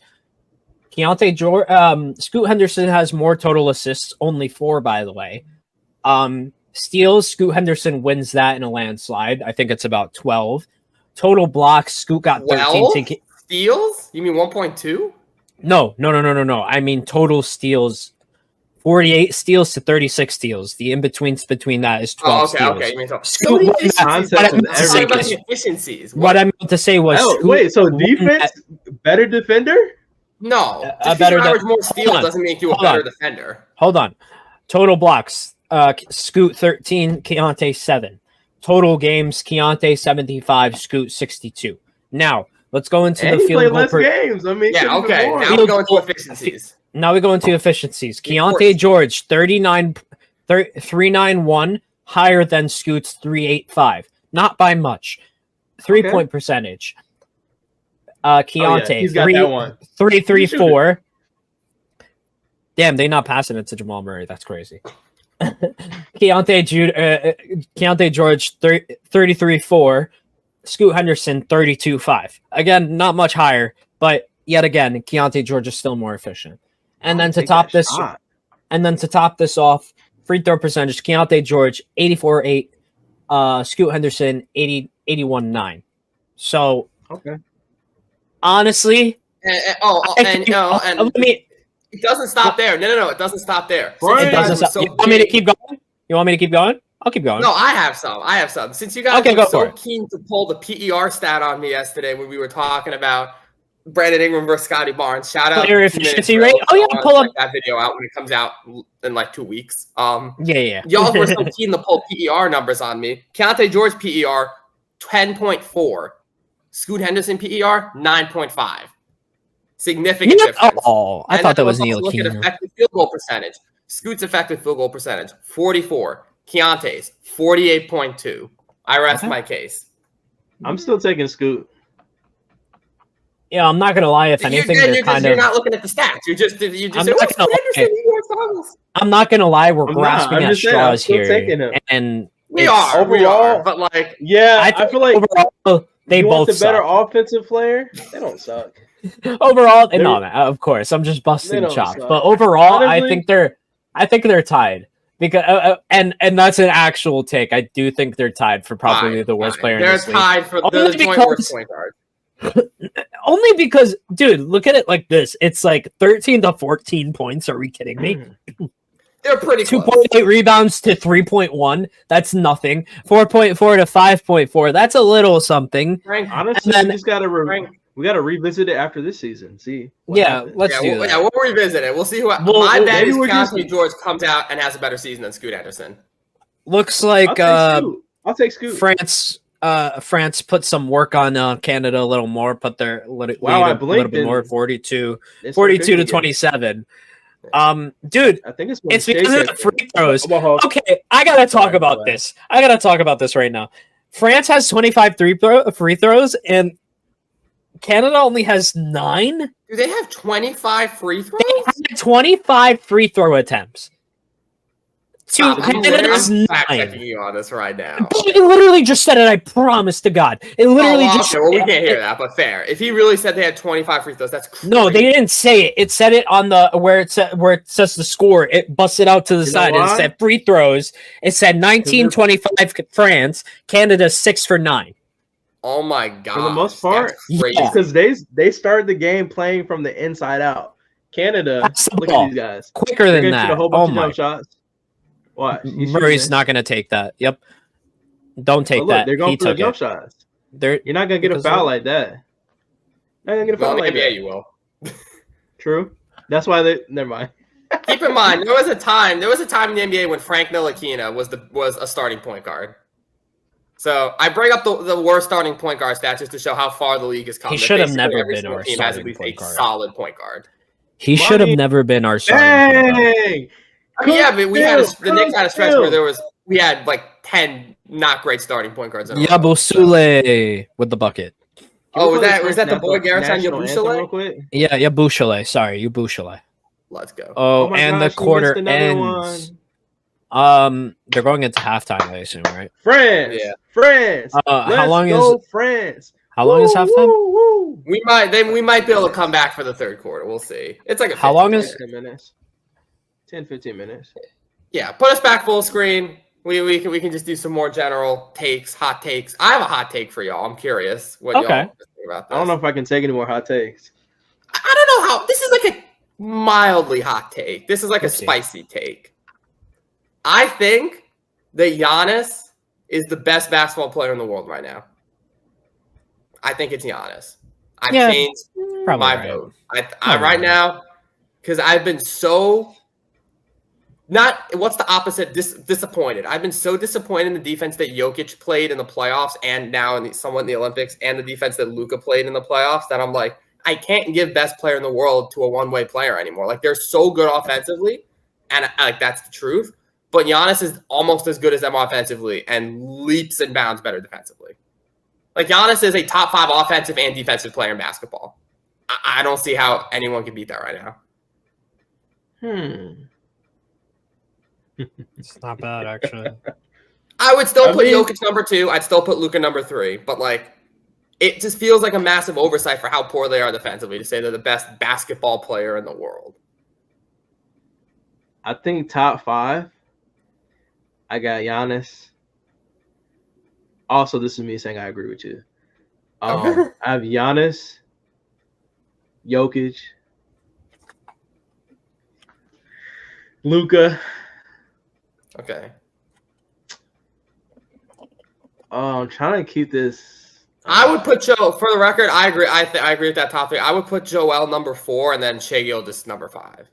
Scoot Henderson has more total assists, only 4, by the way. Steals, Scoot Henderson wins that in a landslide. I think it's about 12. Total blocks, Scoot got 13. steals? You mean 1.2? No. I mean total steals. 48 steals to 36 steals. The in-betweens between that is 12 steals. Okay. You mean efficiencies. What I meant to say was... wait, so defense, better defender? No. Just better average more steals doesn't make you a better defender. Hold on. Total blocks. Scoot 13, Keontae 7. Total games, Keontae 75, Scoot 62. Now, let's go into the field goal games. I mean, now we go into efficiencies. Keontae George, 391, higher than Scoot's 385. Not by much. 3-point percentage. Keontae, he's got that one. 334. Damn, they not passing it to Jamal Murray. That's crazy. Keontae George, 33-4. Scoot Henderson, 32-5. Again, not much higher, but yet again, Keontae George is still more efficient. And then to top this off, free throw percentage, Keontae George, 84-8. Scoot Henderson, 81-9. So, honestly, it doesn't stop there. No, it doesn't stop there. It doesn't stop. You want me to keep going? I'll keep going. No, I have some. Since you guys were so keen to pull the PER stat on me yesterday when we were talking about Brandon Ingram versus Scotty Barnes. Shout out player efficiency rate. Oh yeah, pull up that video out when it comes out in like 2 weeks. Yeah. Y'all were so keen to pull PER numbers on me. Keontae George PER 10.4. Scoot Henderson PER 9.5. Significant difference. Oh, I thought that was Neil Look at effective field goal percentage. Scoot's effective field goal percentage 44. Keontae's 48.2. I rest my case. I'm still taking Scoot. Yeah, I'm not gonna lie. If anything, you're not looking at the stats. I'm not gonna lie. We're grasping at straws here, and we are. But like, I feel like overall, they both want the better offensive player. They don't suck. Overall, no, of course, I'm just busting chops. But overall, honestly, I think they're tied. Because and that's an actual take. I do think they're tied for probably the worst player in this league. They're tied for the joint worst point guard. Only because, dude, look at it like this. It's like 13 to 14 points. Are we kidding me? They're pretty 2.8 rebounds to 3.1. That's nothing. 4.4 to 5.4. That's a little something. Honestly, we just gotta revisit it after this season. See. Let's do that. Yeah, we'll revisit it. We'll see who. My bet is Keontae George comes out and has a better season than Scoot Henderson. Looks like I'll take Scoot. France put some work on Canada a little more, put their a little bit more, 42 to 27. Dude, I think it's because of the free throws. Okay, I gotta talk about this. Right now. France has 25 free throws, and Canada only has 9. Do they have 25 free throws? They have 25 free throw attempts. Canada's 9. Checking you on this right now. It literally just said it. I promise to God. It literally just. Well, we can't hear that, but fair. If he really said they had 25 free throws, that's crazy. No, they didn't say it. It said it on the where it says the score. It busted out to the side. It said free throws. It said 19-25 France. Canada 6 for 9. Oh my God! For the most part, because they started the game playing from the inside out. Canada, look at these guys quicker than that. A whole bunch of shots. What? Murray's not going to take that. Yep. Don't take that. They're going for the jump shots. You're not going to get a foul like that. Not going to get a foul like that. Yeah, you will. True. That's why they. Never mind. Keep in mind, there was a time in the NBA when Frank Ntilikina was a starting point guard. So I bring up the worst starting point guard stats just to show how far the league has come. He should have never been our starting point guard. Solid point guard. He should have never been our starting point guard. I mean, but the Knicks had a stretch where we had like 10 not great starting point guards. Yabusele with the bucket. Oh, was that the boy Garrison Yabusele? Yeah, Yabusele. Sorry, Yabusele. Let's go. Oh, and the quarter ends. They're going into halftime, I assume, right? France. How long is France? How long is halftime? We might be able to come back for the third quarter. We'll see. It's like how long is 10 minutes? 10-15 minutes. Yeah, put us back full screen. We can just do some more general takes, hot takes. I have a hot take for y'all. I'm curious what y'all think about this. I don't know if I can take any more hot takes. I don't know how. This is like a mildly hot take. This is like a spicy take. I think that Giannis is the best basketball player in the world right now. I think it's Giannis. I've changed my vote. I right now, because I've been so what's the opposite? Disappointed. I've been so disappointed in the defense that Jokic played in the playoffs and now somewhat in the Olympics, and the defense that Luka played in the playoffs, that I'm like, I can't give best player in the world to a one-way player anymore. Like, they're so good offensively, and like that's the truth. But Giannis is almost as good as them offensively and leaps and bounds better defensively. Like, Giannis is a top 5 offensive and defensive player in basketball. I don't see how anyone can beat that right now. It's not bad, actually. I would still put Jokic number 2. I'd still put Luka number 3. But, like, it just feels like a massive oversight for how poor they are defensively to say they're the best basketball player in the world. I think top 5, I got Giannis. Also, this is me saying I agree with you. I have Giannis, Jokic, Luka. Okay. I'm trying to keep this. I would put Joe, for the record, I agree. I agree with that top 3. I would put Joel number 4 and then Shai Gilgeous number 5.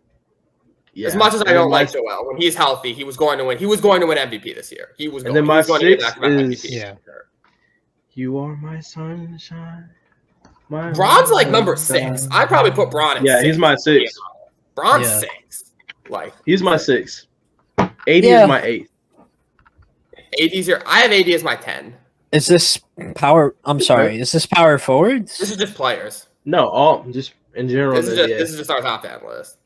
Yeah. As much as I don't like Joel, when he's healthy, he was going to win. He was going to win MVP this year. He was going, and then my 6 is You Are My Sunshine. Braun's like number 6. I'd probably put Braun at 6. He's my 6. Braun's 6. Like, he's my 6. 80 is my 8th. 80's your. I have 80 as my 10. Is this power? I'm sorry. Is this power forwards? This is just players. No, all just in general. This is just our top 10 list.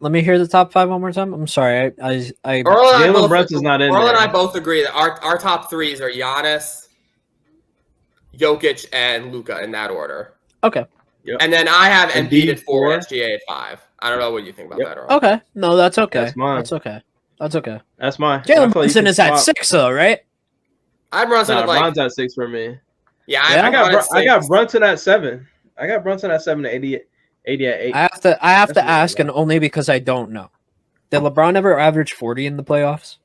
Let me hear the top 5 one more time. I'm sorry. Jalen Brunson's not in there. Earl and I both agree that our top 3s are Giannis, Jokic, and Luka in that order. Okay. Yep. And then I have Embiid at 4, SGA at 5. I don't know what you think about that, Earl. Okay. No, that's okay. That's mine. That's okay. That's okay. That's mine. Jalen Brunson is at 6, though, right? I have Brunson at like. Bron's at 6 for me. Yeah, I got Brunson at 7. I got Brunson at 7 to 80 at 8. I have to ask, and only because I don't know. Did LeBron ever average 40 in the playoffs?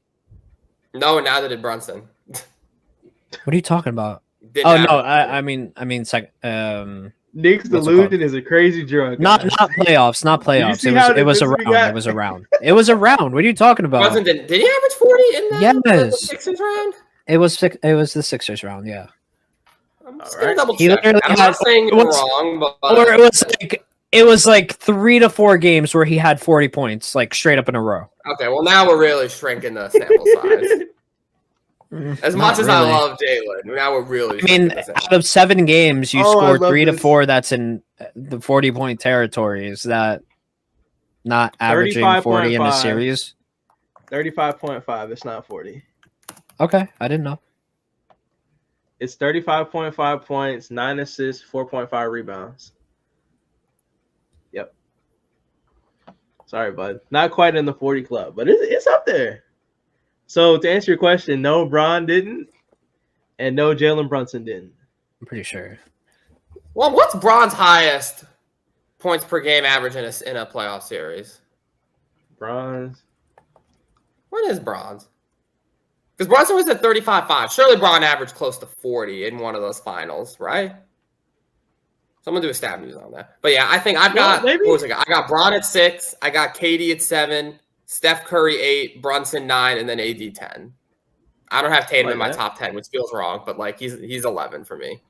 No, neither did Brunson. What are you talking about? I mean, Nick's delusion is a crazy drug. Not playoffs. Not playoffs. It was a round. It was a round. What are you talking about? Did he average 40 in the Sixers round? It was the Sixers round. Yeah. I'm just gonna double check. I'm not saying you're wrong, but or it was like 3 to 4 games where he had 40 points, like straight up in a row. Okay, well now we're really shrinking the sample size. As much as I love Jalen, now we're really. I mean, out of 7 games, you scored 3 to 4. That's in the 40-point territory. Is that not averaging 40 in a series? 35.5. It's not 40. Okay, I didn't know. It's 35.5 points, 9 assists, 4.5 rebounds. Yep. Sorry, bud. Not quite in the 40 club, but it's up there. So to answer your question, no, Bron didn't, and no, Jalen Brunson didn't. I'm pretty sure. Well, what's Bron's highest points per game average in a playoff series? Bron's. What is Bron's? Because Brunson was at 35.5. Surely Bron averaged close to 40 in one of those finals, right? Someone do a stat news on that. But yeah, I think I've got. What was it? I got Bron at 6. I got KD at 7. Steph Curry 8, Brunson 9, and then AD 10. I don't have Tatum in my top 10, which feels wrong, but like he's 11 for me.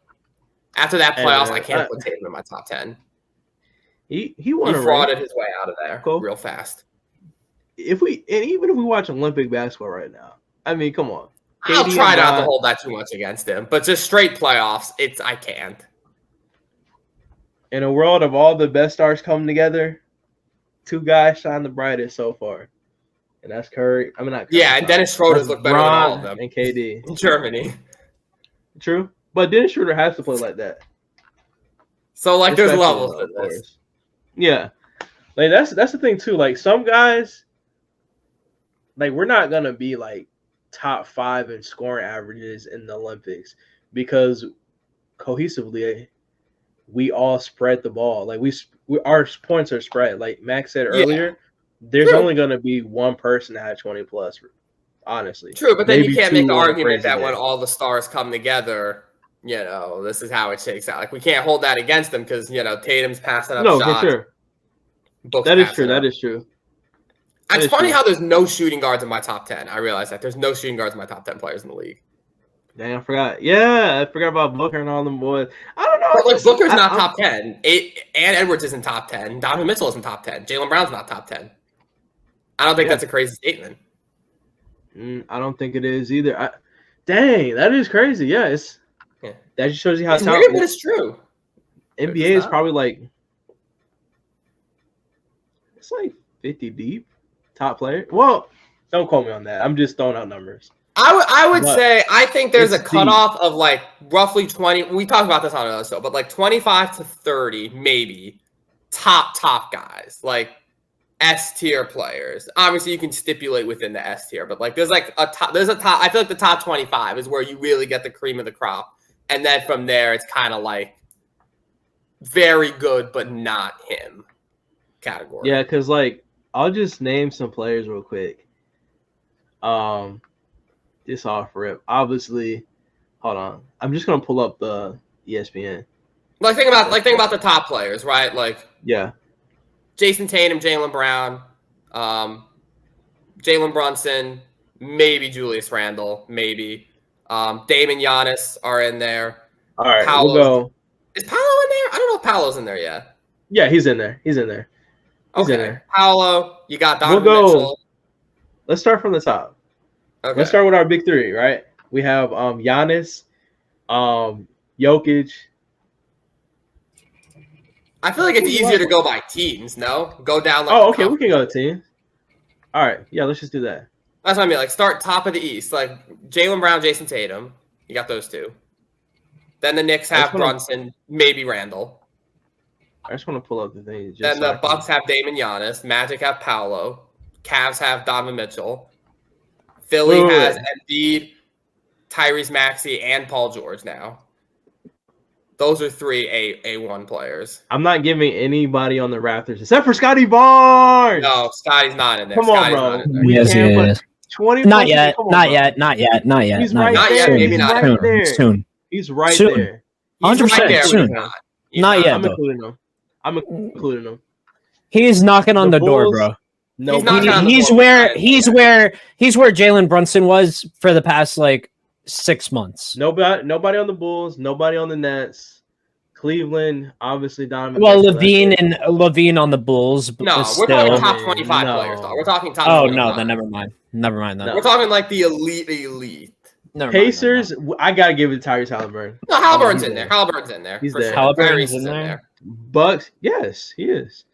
After that playoffs, I can't put Tatum in my top 10. He frauded his way out of there real fast. Even if we watch Olympic basketball right now, I mean, come on. I'll try not to hold that too much against him, but just straight playoffs, I can't. In a world of all the best stars coming together, 2 guys shine the brightest so far, and that's Curry. I mean, not Curry. Yeah, and Dennis Schroeder's look better than all of them. And KD in Germany. True, but Dennis Schroeder has to play like that. So, like, there's levels to this. Yeah, like that's the thing too. Like some guys, like we're not gonna be like top 5 in scoring averages in the Olympics because cohesively, we all spread the ball. Like our points are spread. Like Max said earlier, there's only going to be one person that had 20 plus. Honestly, true, but then maybe you can't make the two on a argument crazy that day. when all the stars come together, this is how it shakes out. Like we can't hold that against them because Tatum's passing up shots. No, for sure. That is true. That is true. It's funny how there's no shooting guards in my top 10. I realize that there's no shooting guards in my top 10 players in the league. Dang, I forgot. Yeah, I forgot about Booker and all them boys. I don't know. But like Booker's not top 10. And Edwards isn't top 10. Donovan Mitchell isn't top 10. Jaylen Brown's not top 10. I don't think that's a crazy statement. I don't think it is either. Dang, that is crazy. Yeah, that just shows you how talented. But it's true. NBA is probably like 50 deep, top player. Well, don't quote me on that. I'm just throwing out numbers. I would say I think there's a cutoff of like roughly 20. We talked about this on another show, but like 25 to 30, maybe top guys, like S tier players. Obviously, you can stipulate within the S tier, but like there's a top. I feel like the top 25 is where you really get the cream of the crop, and then from there, it's kind of like very good, but not him category. Yeah, because like I'll just name some players real quick. This off rip. Obviously, hold on. I'm just gonna pull up the ESPN. Think about the top players, right? Like Jason Tatum, Jaylen Brown, Jalen Brunson, maybe Julius Randle, maybe Dame and Giannis are in there. All right, we'll go. Is Paolo in there? I don't know if Paolo's in there yet. Yeah, he's in there. He's in there. Paolo, you got Donovan Mitchell. Let's start from the top. Okay. Let's start with our big three, right? We have Giannis, Jokic. I feel like it's easier to go by teams, no? Go down like okay, we can go to teams. All right, yeah, let's just do that. That's what I mean. Like start top of the East, like Jaylen Brown, Jason Tatum. You got those two. Then the Knicks have Brunson, maybe Randall. I just want to pull up the thing. Then the Bucks have Dame and Giannis. Magic have Paolo. Cavs have Donovan Mitchell. Philly has Embiid, Tyrese Maxey, and Paul George now. Those are three A1 players. I'm not giving anybody on the Raptors except for Scotty Barnes. No, Scotty's not in there. Come on, bro. Yes, he is. 20 not yet. Not yet. He's right there. Maybe not there. Soon. He's right there. 100% soon. Not yet. I'm including him. He's knocking on the door, bro. No, he's where Jalen Brunson was for the past 6 months. Nobody on the Bulls, nobody on the Nets. Cleveland, obviously Donovan. Well, Levine on the Bulls. No, we're talking top 25 players. Though. We're talking top. Oh 25. No, then never mind. Never mind that. We're talking like the elite. Pacers. I gotta give it to Tyrese Halliburton. No, Halliburton's in there. Halliburton's in there. He's there. Sure. Halliburton's in there. Bucks. Yes, he is.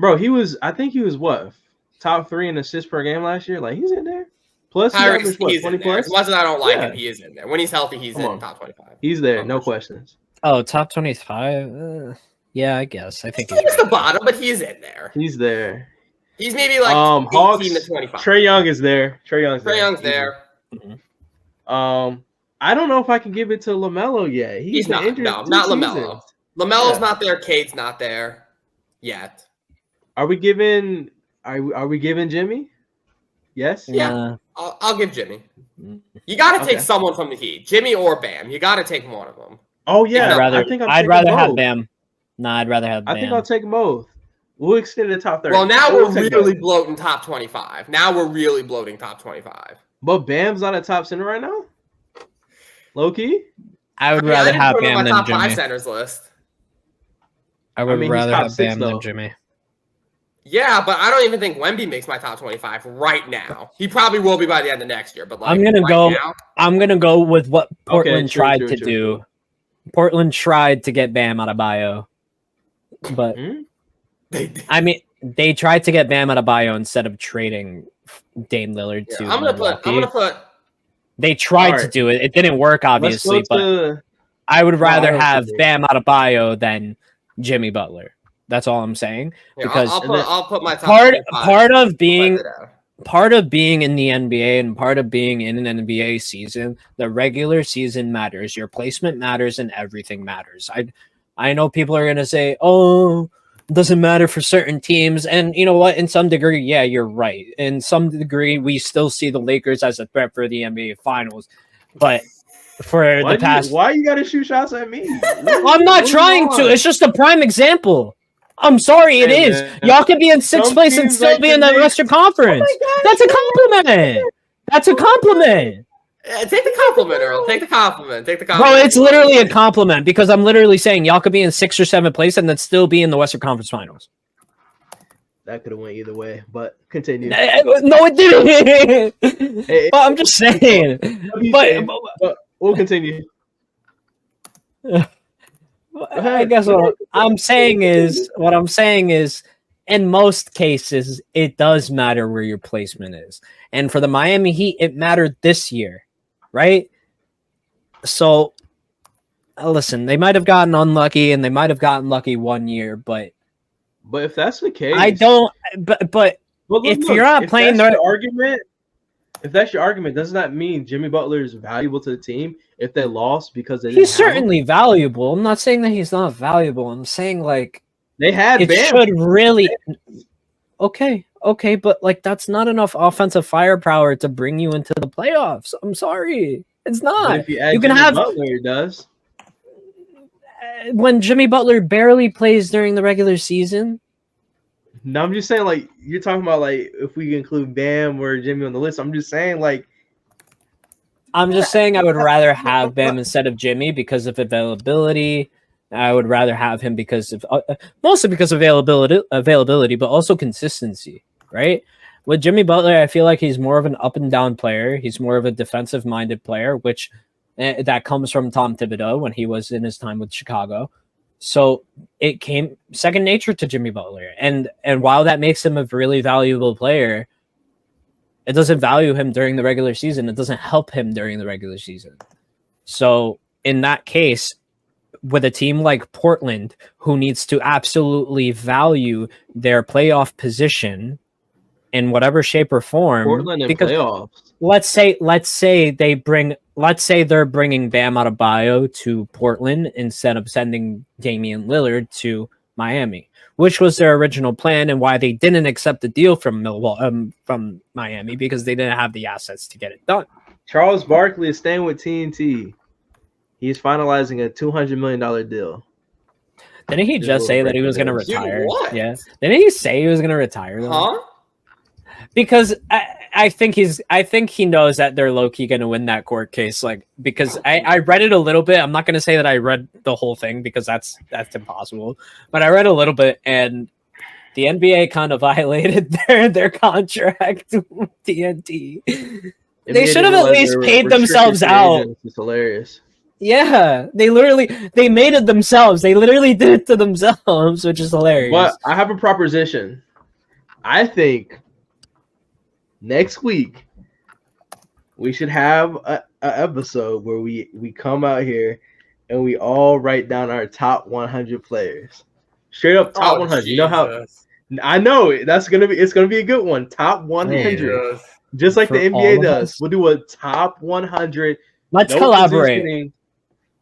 Bro, I think he was what? Top 3 in assists per game last year. Like he's in there. Plus, Tyrese, he's 20 plus. As much as I don't like him, he is in there. When he's healthy, he's in top 25. He's there, no questions. Oh, top 25. Yeah, I guess. I think he's the bottom, but he's in there. He's there. He's maybe like 18 Hawks, to 25. Trae Young is there. Trae Young's there. Mm-hmm. I don't know if I can give it to LaMelo yet. He's not. No, not LaMelo. LaMelo's not there. Cade's not there yet. Are we giving Jimmy? Yes. Yeah. I'll give Jimmy. You got to take someone from the Heat, Jimmy or Bam. You got to take one of them. Oh yeah, I'd rather have Bam. No, I'd rather have Bam. I think I'll take both. We'll extend the top 30. Well, now we're really bloating top 25. Now we're really bloating top 25. But Bam's not a top center right now. Low key. I would rather have Bam than top Jimmy. 5 centers list. I would rather have Bam than Jimmy. Yeah, but I don't even think Wemby makes my top 25 right now. He probably will be by the end of next year. But I'm gonna go with what Portland tried to do. Portland tried to get Bam Adebayo, but I mean, they tried to get Bam Adebayo instead of trading Dame Lillard to. I'm gonna put. They tried to do it. It didn't work, obviously, but I would rather have Bam Adebayo than Jimmy Butler. That's all I'm saying. Because I'll put my top part of being in the NBA and part of being in an NBA season, the regular season matters. Your placement matters and everything matters. I know people are going to say, oh, it doesn't matter for certain teams. And you know what? In some degree, yeah, you're right. In some degree, we still see the Lakers as a threat for the NBA Finals. But for the past... Why you got to shoot shots at me? I'm not trying to. It's just a prime example. I'm sorry, it is. Man. Y'all could be in sixth place and still be in the Western Conference. Oh that's a compliment. That's a compliment. Take the compliment, Earl. Take the compliment. Bro, it's literally a compliment because I'm literally saying y'all could be in 6th or 7th place and then still be in the Western Conference Finals. That could have went either way, but continue. No, it didn't. But I'm just saying. But we'll continue. I guess what I'm saying is, in most cases, it does matter where your placement is. And for the Miami Heat, it mattered this year, right? So, listen, they might have gotten unlucky, and they might have gotten lucky one year, but if that's the case, I don't. But if you're not playing the argument, if that's your argument, doesn't that mean Jimmy Butler is valuable to the team if they lost because they he's certainly valuable. I'm not saying that he's not valuable. I'm saying like they had it should really okay, but like that's not enough offensive firepower to bring you into the playoffs. I'm sorry, it's not. But if you can Jimmy have Butler, it does. When Jimmy Butler barely plays during the regular season. No, I'm just saying, like, you're talking about, like, if we include Bam or Jimmy on the list. I'm just saying, like... I'm just saying I would rather have Bam instead of Jimmy because of availability. I would rather have him because of... mostly because of availability, but also consistency, right? With Jimmy Butler, I feel like he's more of an up-and-down player. He's more of a defensive-minded player, which that comes from Tom Thibodeau when he was in his time with Chicago. So it came second nature to Jimmy Butler. And while that makes him a really valuable player, it doesn't value him during the regular season. It doesn't help him during the regular season. So in that case, with a team like Portland, who needs to absolutely value their playoff position in whatever shape or form, Portland in playoffs. Let's say they're bringing Bam Adebayo to Portland instead of sending Damian Lillard to Miami, which was their original plan and why they didn't accept the deal from Miami because they didn't have the assets to get it done. Charles Barkley is staying with TNT. He's finalizing a $200 million deal. Didn't he just say that he was going to retire? What? Yeah. Didn't he say he was going to retire? Though? Huh? Because I think he knows that they're low-key going to win that court case. Like, because I read it a little bit. I'm not going to say that I read the whole thing because that's impossible. But I read a little bit, and the NBA kind of violated their contract with TNT. They should have at least paid themselves out. It's hilarious. Yeah, they made it themselves. They literally did it to themselves, which is hilarious. But I have a proposition. I think next week we should have a episode where we come out here and we all write down our top 100 players. Straight up top 100. Jesus. You know how I know it's gonna be a good one. Top 100. Just like the NBA does. We'll do a top 100. Let's collaborate.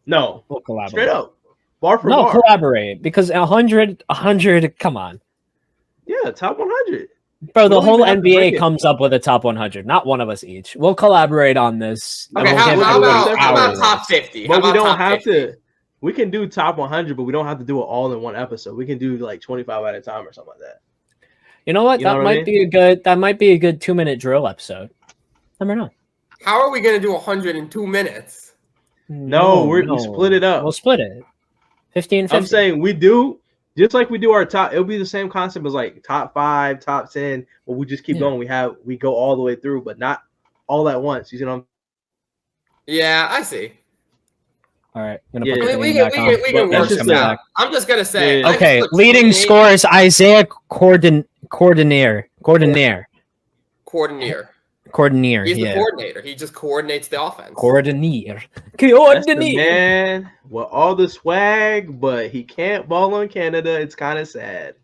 No, we'll collaborate. Straight up. Bar for bar. No, collaborate. Because 100, come on. Yeah, top 100. Bro, the whole NBA comes up with a top 100, not one of us each. We'll collaborate on this. Okay, how about top 50? But we don't have to. We can do top 100, but we don't have to do it all in one episode. We can do like 25 at a time or something like that. You know what? That might be a good 2-minute drill episode. Never know. How are we going to do 100 in 2 minutes? No, we split it up. We'll split it. 15-50. I'm saying we do. Just like we do our top, it'll be the same concept as like top 5, top 10, but we just keep going. We go all the way through, but not all at once. You know? Yeah, I see. All right. We can work this out. I'm just gonna say. Yeah. Okay. Leading scores: Isaiah Coordinator. He's the coordinator. He just coordinates the offense. Coordinator. That's the man with all the swag, but he can't ball on Canada. It's kind of sad.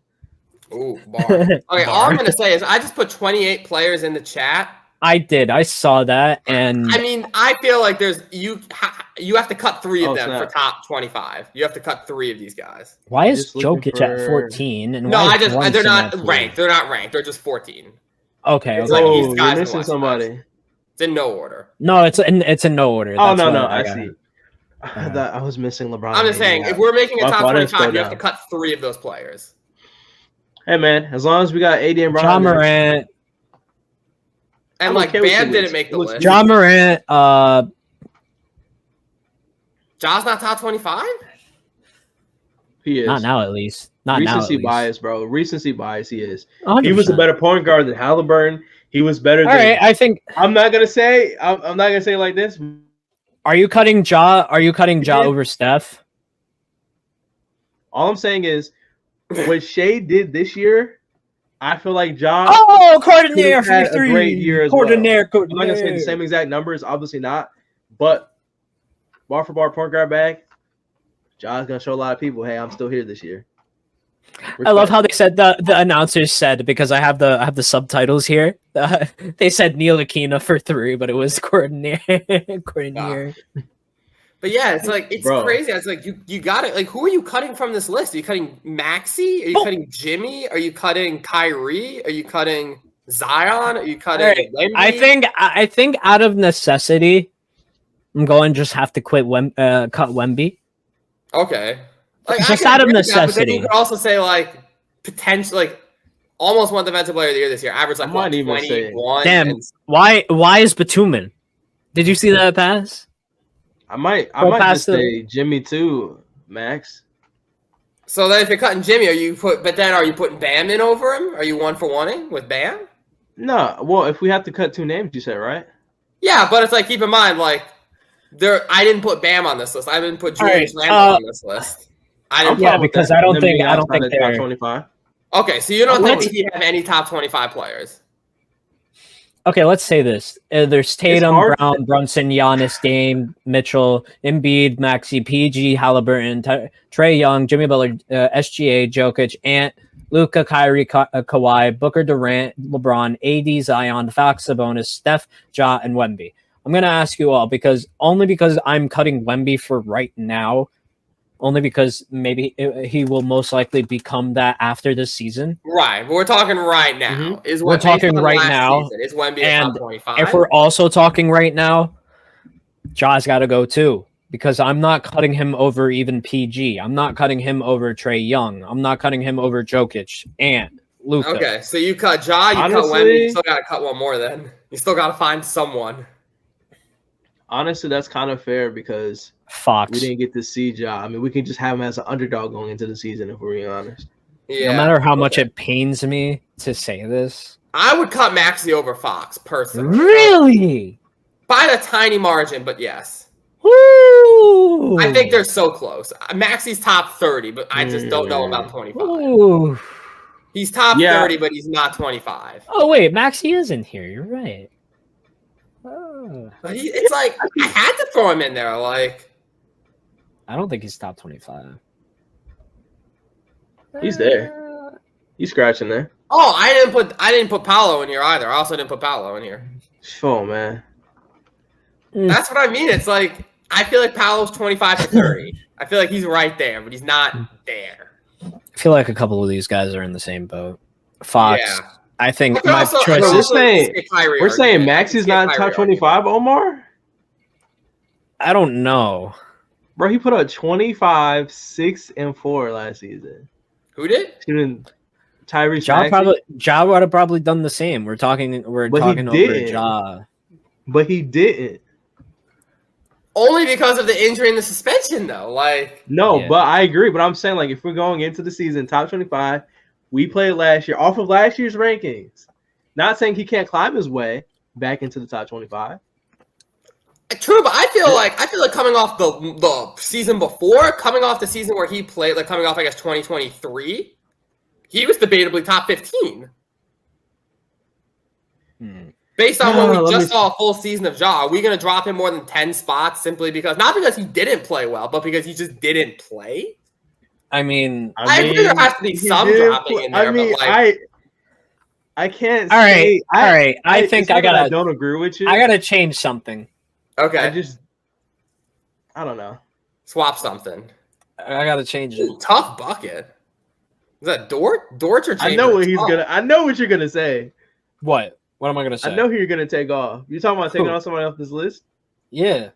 Ooh, bar. Okay, all I'm gonna say is I just put 28 players in the chat. I did. I saw that, and I mean, I feel like there's you You have to cut 3 of them for top 25. You have to cut 3 of these guys. Why is Jokic at 14? And they're not ranked. They're not ranked. They're just 14. Okay. It's like these guys you're missing somebody. It's in no order. No, it's in no order. Oh, no, I see. I thought I was missing LeBron. I'm just saying, if we're making a top 25, you have to cut 3 of those players. Hey, man, as long as we got AD and Ja Morant. And, like, Bam didn't make the list. Ja Morant, Ja's not top 25? He is. Not now, at least. Recency bias, bro. Recency bias, he is. 100%. He was a better point guard than Halliburton. He was better than... All right, I think... I'm not going to say it like this. Are you cutting Ja over Steph? All I'm saying is, what Shea did this year, I feel like Ja... Oh, Coordinator for had 3. a great year as Coordinator. I'm not going to say the same exact numbers, obviously not. But bar for bar point guard bag, Ja's going to show a lot of people, hey, I'm still here this year. I love how they said the announcers said, because I have the subtitles here. They said Neil Aquina for 3, but it was Coordinator. But yeah, it's like it's crazy. It's like you got it. Like, who are you cutting from this list? Are you cutting Maxey? Are you cutting Jimmy? Are you cutting Kyrie? Are you cutting Zion? Are you cutting Wemby? I think out of necessity, I'm going to just have to cut Wemby. Okay. Like, just out of necessity. But then you could also say, like, potential, like, almost won Defensive Player of the Year this year. Average, like, 21. Damn. Why is Batumman? Did you see that pass? I might just say Jimmy too, Max. So then if you're cutting Jimmy, are you putting Bam in over him? Are you 1-for-1ing with Bam? No. Well, if we have to cut 2 names, you said, right? Yeah, but it's like, keep in mind, like, I didn't put Bam on this list. I didn't put Julius Randle on this list. I don't think they're top 25. Okay, so you don't think he have any top 25 players? Okay, let's say this. There's Tatum, Brown, Brunson, Giannis, Dame, Mitchell, Embiid, Maxey, PG, Halliburton, Trae Young, Jimmy Butler, SGA, Jokic, Ant, Luka, Kyrie, Kawhi, Booker, Durant, LeBron, AD, Zion, Fox, Sabonis, Steph, Ja, and Wemby. I'm going to ask you all because I'm cutting Wemby for right now. Only because maybe he will most likely become that after this season. Right. But we're talking right now. Mm-hmm. We're talking right now. Is Wemby a top 25? If we're also talking right now, Ja's got to go too. Because I'm not cutting him over even PG. I'm not cutting him over Trae Young. I'm not cutting him over Jokic and Luka. Okay, so you cut Ja, you cut Wemby. You still got to cut one more then. You still got to find someone. Honestly, that's kind of fair because Fox. We didn't get to see Ja. I mean, we can just have him as an underdog going into the season if we're being honest. Yeah. No matter how much it pains me to say this, I would cut Maxey over Fox personally. Really? By a tiny margin, but yes. Woo! I think they're so close. Maxey's top 30, but I just don't know about 25. Ooh. He's top 30, but he's not 25. Oh wait, Maxey is in here. You're right. Oh. But it's like I had to throw him in there. Like, I don't think he's top 25. He's there. He's scratching there. Oh, I didn't put Paolo in here either. I also didn't put Paolo in here. Oh man. That's what I mean. It's like I feel like Paolo's 25 to 30. I feel like he's right there, but he's not there. I feel like a couple of these guys are in the same boat. Fox. Yeah. I think my choice is we're saying Maxey's not top 25, Omar? I don't know. Bro, he put up 25, 6, and 4 last season. Who did? Tyrese Ja would have probably done the same. We're talking over Ja. But he didn't. Only because of the injury and the suspension, though. But I agree. But I'm saying, like, if we're going into the season, top 25, we played last year off of last year's rankings. Not saying he can't climb his way back into the top 25. True, but I feel like coming off the season before, coming off the season where he played, like coming off, I guess, 2023, he was debatably top 15. Based on what we just saw a full season of Ja, are we going to drop him more than 10 spots simply because, not because he didn't play well, but because he just didn't play? I mean, I think there has to be some dropping in there. I can't. All right. I think I don't agree with you. I gotta change something. Okay. I don't know. Swap something. I gotta change it. Ooh, tough bucket. Is that Dort? Dort or Chambers? I know what he's gonna. I know what you're gonna say. What? What am I gonna say? I know who you're gonna take off. You talking about taking off somebody off this list? Yeah.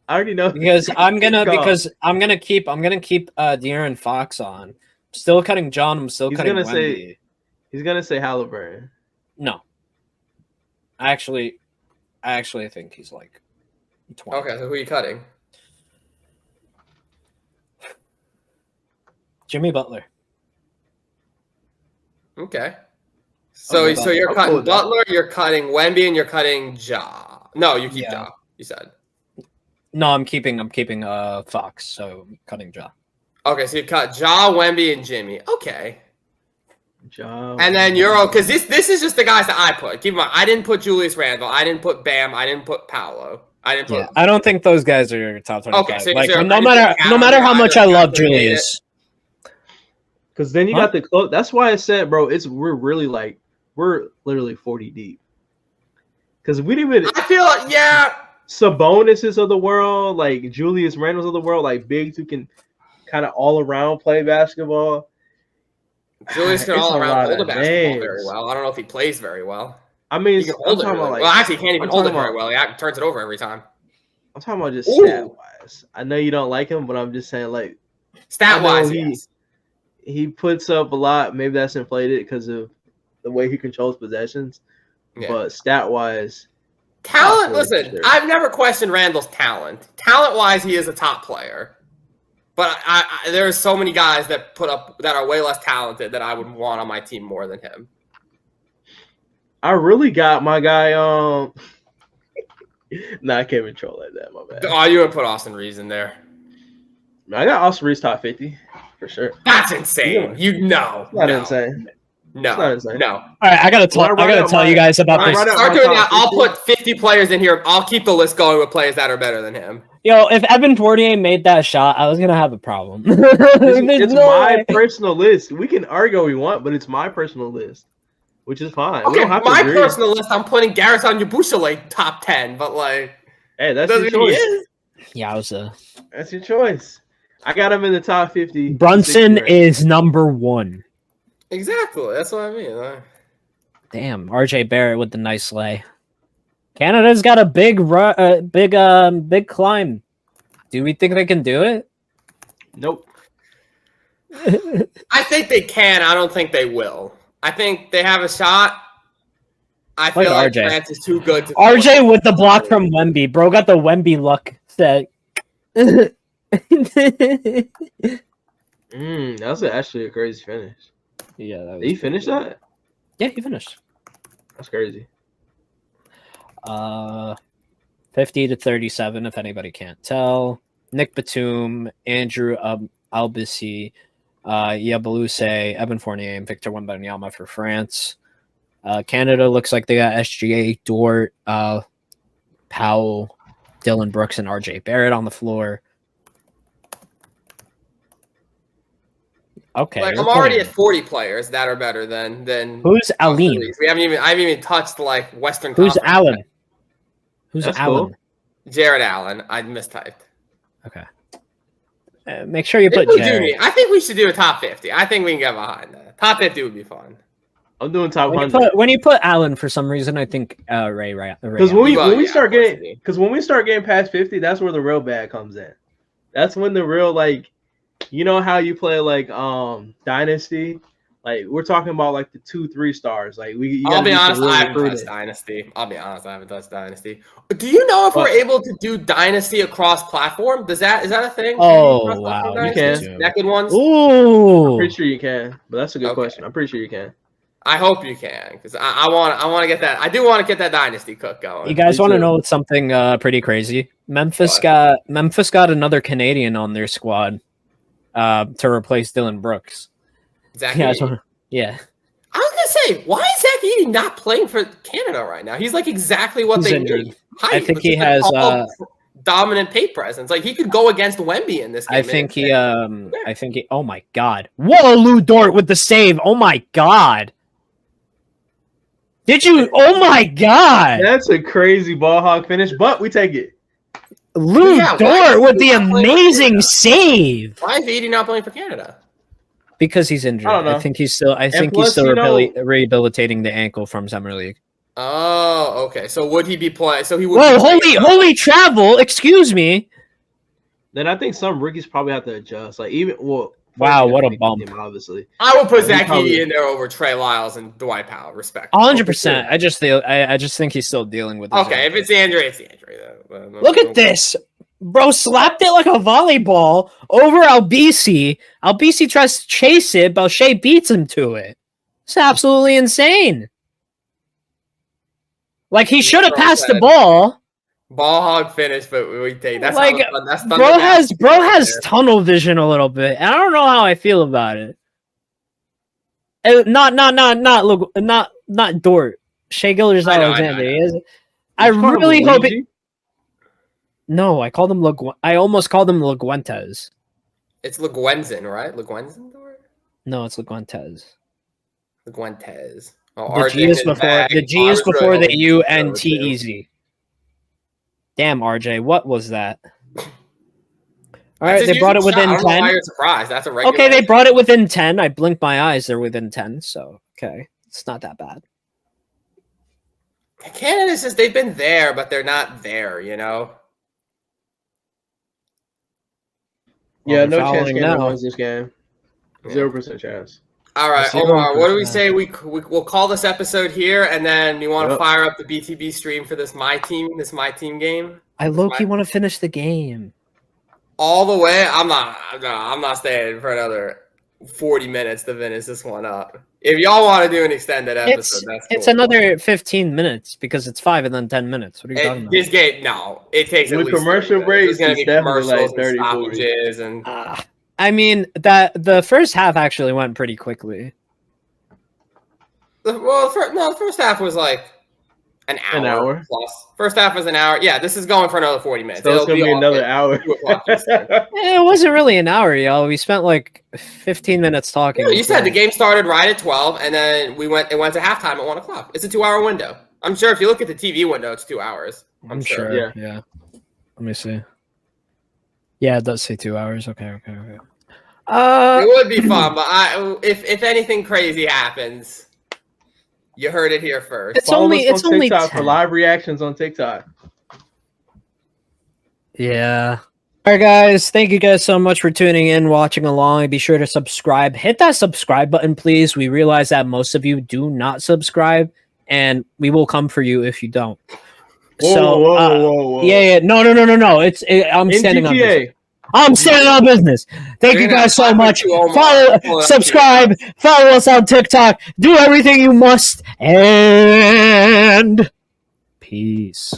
I already know because I'm gonna keep De'Aaron Fox on. Still cutting John. I'm still cutting Wemby. He's gonna say Halliburton. No. I actually think he's like 20. Okay, so who are you cutting? Jimmy Butler. Okay. So you're cutting Butler, you're cutting Wemby, and you're cutting Ja. No, you keep Ja. You said. No, I'm keeping Fox. So I'm cutting Ja. Okay, so you cut Ja, Wemby, and Jimmy. Okay. Ja. And then Euro, because this is just the guys that I put. Keep in mind, I didn't put Julius Randle. I didn't put Bam. I didn't put Paolo. I didn't put. Yeah, I don't think those guys are your top 25. Okay, so like no matter how much I love Julius. Because then you got the close. That's why I said, bro, we're literally 40 deep. Because we didn't even. I feel like, yeah. Sabonis of the world, like Julius Randles of the world, like bigs who can kind of all around play basketball. Julius can all around hold the basketball very well. I don't know if he plays very well. I mean, he can hold it really well. Actually, he can't even hold it very well. He turns it over every time. I'm talking about just stat-wise. I know you don't like him, but I'm just saying, like, stat-wise, yes. He puts up a lot. Maybe that's inflated because of the way he controls possessions. Yeah. But stat-wise, talent. Listen, sure. I've never questioned Randall's talent. Talent-wise, he is a top player. But there's so many guys that are way less talented that I would want on my team more than him. I really got my guy. Nah, I can't even troll like that. My bad. Oh, you would put Austin Reeves in there. I got Austin Reeves top 50 for sure. That's insane. Not insane. No. It's not insane. No. All right, I gotta tell you guys about this. Start doing that. I'll put 50 players in here. I'll keep the list going with players that are better than him. Yo, if Evan Fournier made that shot, I was gonna have a problem. It's my personal list. We can argue we want, but it's my personal list, which is fine. Okay, my personal list, I'm putting Garrett on Yabusele top 10, but like, hey, that's your choice. Yowza. That's your choice. I got him in the top 50. Brunson is number 1. Exactly. That's what I mean. Damn, RJ Barrett with the nice lay. Canada's got a big climb. Do we think they can do it? Nope. I think they can. I don't think they will. I think they have a shot. I feel like RJ. France is too good. RJ with the block from Wemby. Bro got the Wemby luck set. That's actually a crazy finish. Yeah. Did he finish that? Yeah, he finished. That's crazy. 50-37, if anybody can't tell. Nick Batum, Andrew Albisi, Yabaluse, Evan Fournier, and Victor Wembanyama for France. Canada looks like they got SGA, Dort, Powell, Dylan Brooks, and RJ Barrett on the floor. Okay, like, I'm already at 40 players that are better than who's Aline? I haven't even touched like Western. Who's Allen? Who's That's Allen? Cool. Jared Allen. I mistyped. Okay. Make sure you put Jared. I think we should do a top 50. I think we can get behind that. Top 50 would be fun. I'm doing top 100. When you put Allen, for some reason, I think Ray. Because when we start getting past 50, that's where the real bad comes in. That's when the real, like, you know how you play like Dynasty. Like, we're talking about like the 2-3 stars. Like, I'll be honest, I haven't touched Dynasty. Do you know if we're able to do Dynasty across platform? Is that a thing? Oh wow, you can. Naked ones. Ooh, I'm pretty sure you can. But that's a good question. I'm pretty sure you can. I hope you can, because I want to get that. I do want to get that Dynasty cook going. You guys want to know something pretty crazy? Memphis got another Canadian on their squad to replace Dylan Brooks. Zach yeah. I was gonna say, why is Zach Edey not playing for Canada right now? He's like exactly what they need. I think he has dominant paint presence. Like, he could go against Wemby in this game. I think he. Oh my god! Whoa, Lou Dort with the save! Oh my god! Did you? Oh my god! That's a crazy ball hog finish, but we take it. Lou Dort with the amazing save. Why is Edie not playing for Canada? Because he's injured. I think he's still rehabilitating the ankle from Summer League. Oh, okay. So would he be playing? So he would. Whoa, holy travel! Excuse me. Then I think some rookies probably have to adjust. Like Wow, what a bump! Obviously, I would put Zach Edey in there over Trey Lyles and Dwight Powell, respect. 100%. I just think he's still dealing with. Okay, if it's Andre, it's Andre. Look at this, bro! Slapped it like a volleyball over Albisi. Albisi tries to chase it, but Shea beats him to it. It's absolutely insane. Like he should have passed the ball. Ball hog finish, but we take that's like that's bro has tunnel vision a little bit. And I don't know how I feel about it. Not Dort. Shea Gilgeous-Alexander. I really hope it. No, I called him I almost called him Leguentes. It's Leguenzen, right? Leguenzen Dort? No, it's Leguentes. Leguentes. Oh, the G is before the U-N-T-E-Z. Damn, RJ, what was that? All right, they brought it within 10. I don't know why you're surprised. That's a regular. Okay, they brought it within 10. I blinked my eyes. They're within 10, so okay. It's not that bad. Canada's just, they've been there, but they're not there, you know? Yeah, no chance Canada wins this game. 0% chance. All right, Omar, what do we say? We'll call this episode here, and then you want to fire up the BTB stream for this my team game. I low-key want to finish the game all the way. I'm not staying for another 40 minutes to finish this one up. If y'all want to do an extended episode, that's cool. It's another 15 minutes because it's 5 and then 10 minutes. What are you talking about? This game, no, it takes at least commercial breaks. It's going to be commercials like 30, and stoppages and. I mean, that the first half actually went pretty quickly. The first half was like an hour plus. First half was an hour. Yeah, this is going for another 40 minutes. So it's going to be another hour. It wasn't really an hour, y'all. We spent like 15 minutes talking. Yeah, you said the game started right at 12, and then it went to halftime at 1 o'clock. It's a 2-hour window. I'm sure if you look at the TV window, it's 2 hours. I'm sure. Yeah. Let me see. Yeah, it does say 2 hours. Okay. It would be fun, but if anything crazy happens, you heard it here first. It's only TikTok for live reactions on TikTok. Yeah. All right, guys. Thank you guys so much for tuning in, watching along. Be sure to subscribe. Hit that subscribe button, please. We realize that most of you do not subscribe, and we will come for you if you don't. Whoa. Yeah. No. I'm standing on business. I'm standing on business. Thank you guys so much. Subscribe, follow us on TikTok, do everything you must, and peace.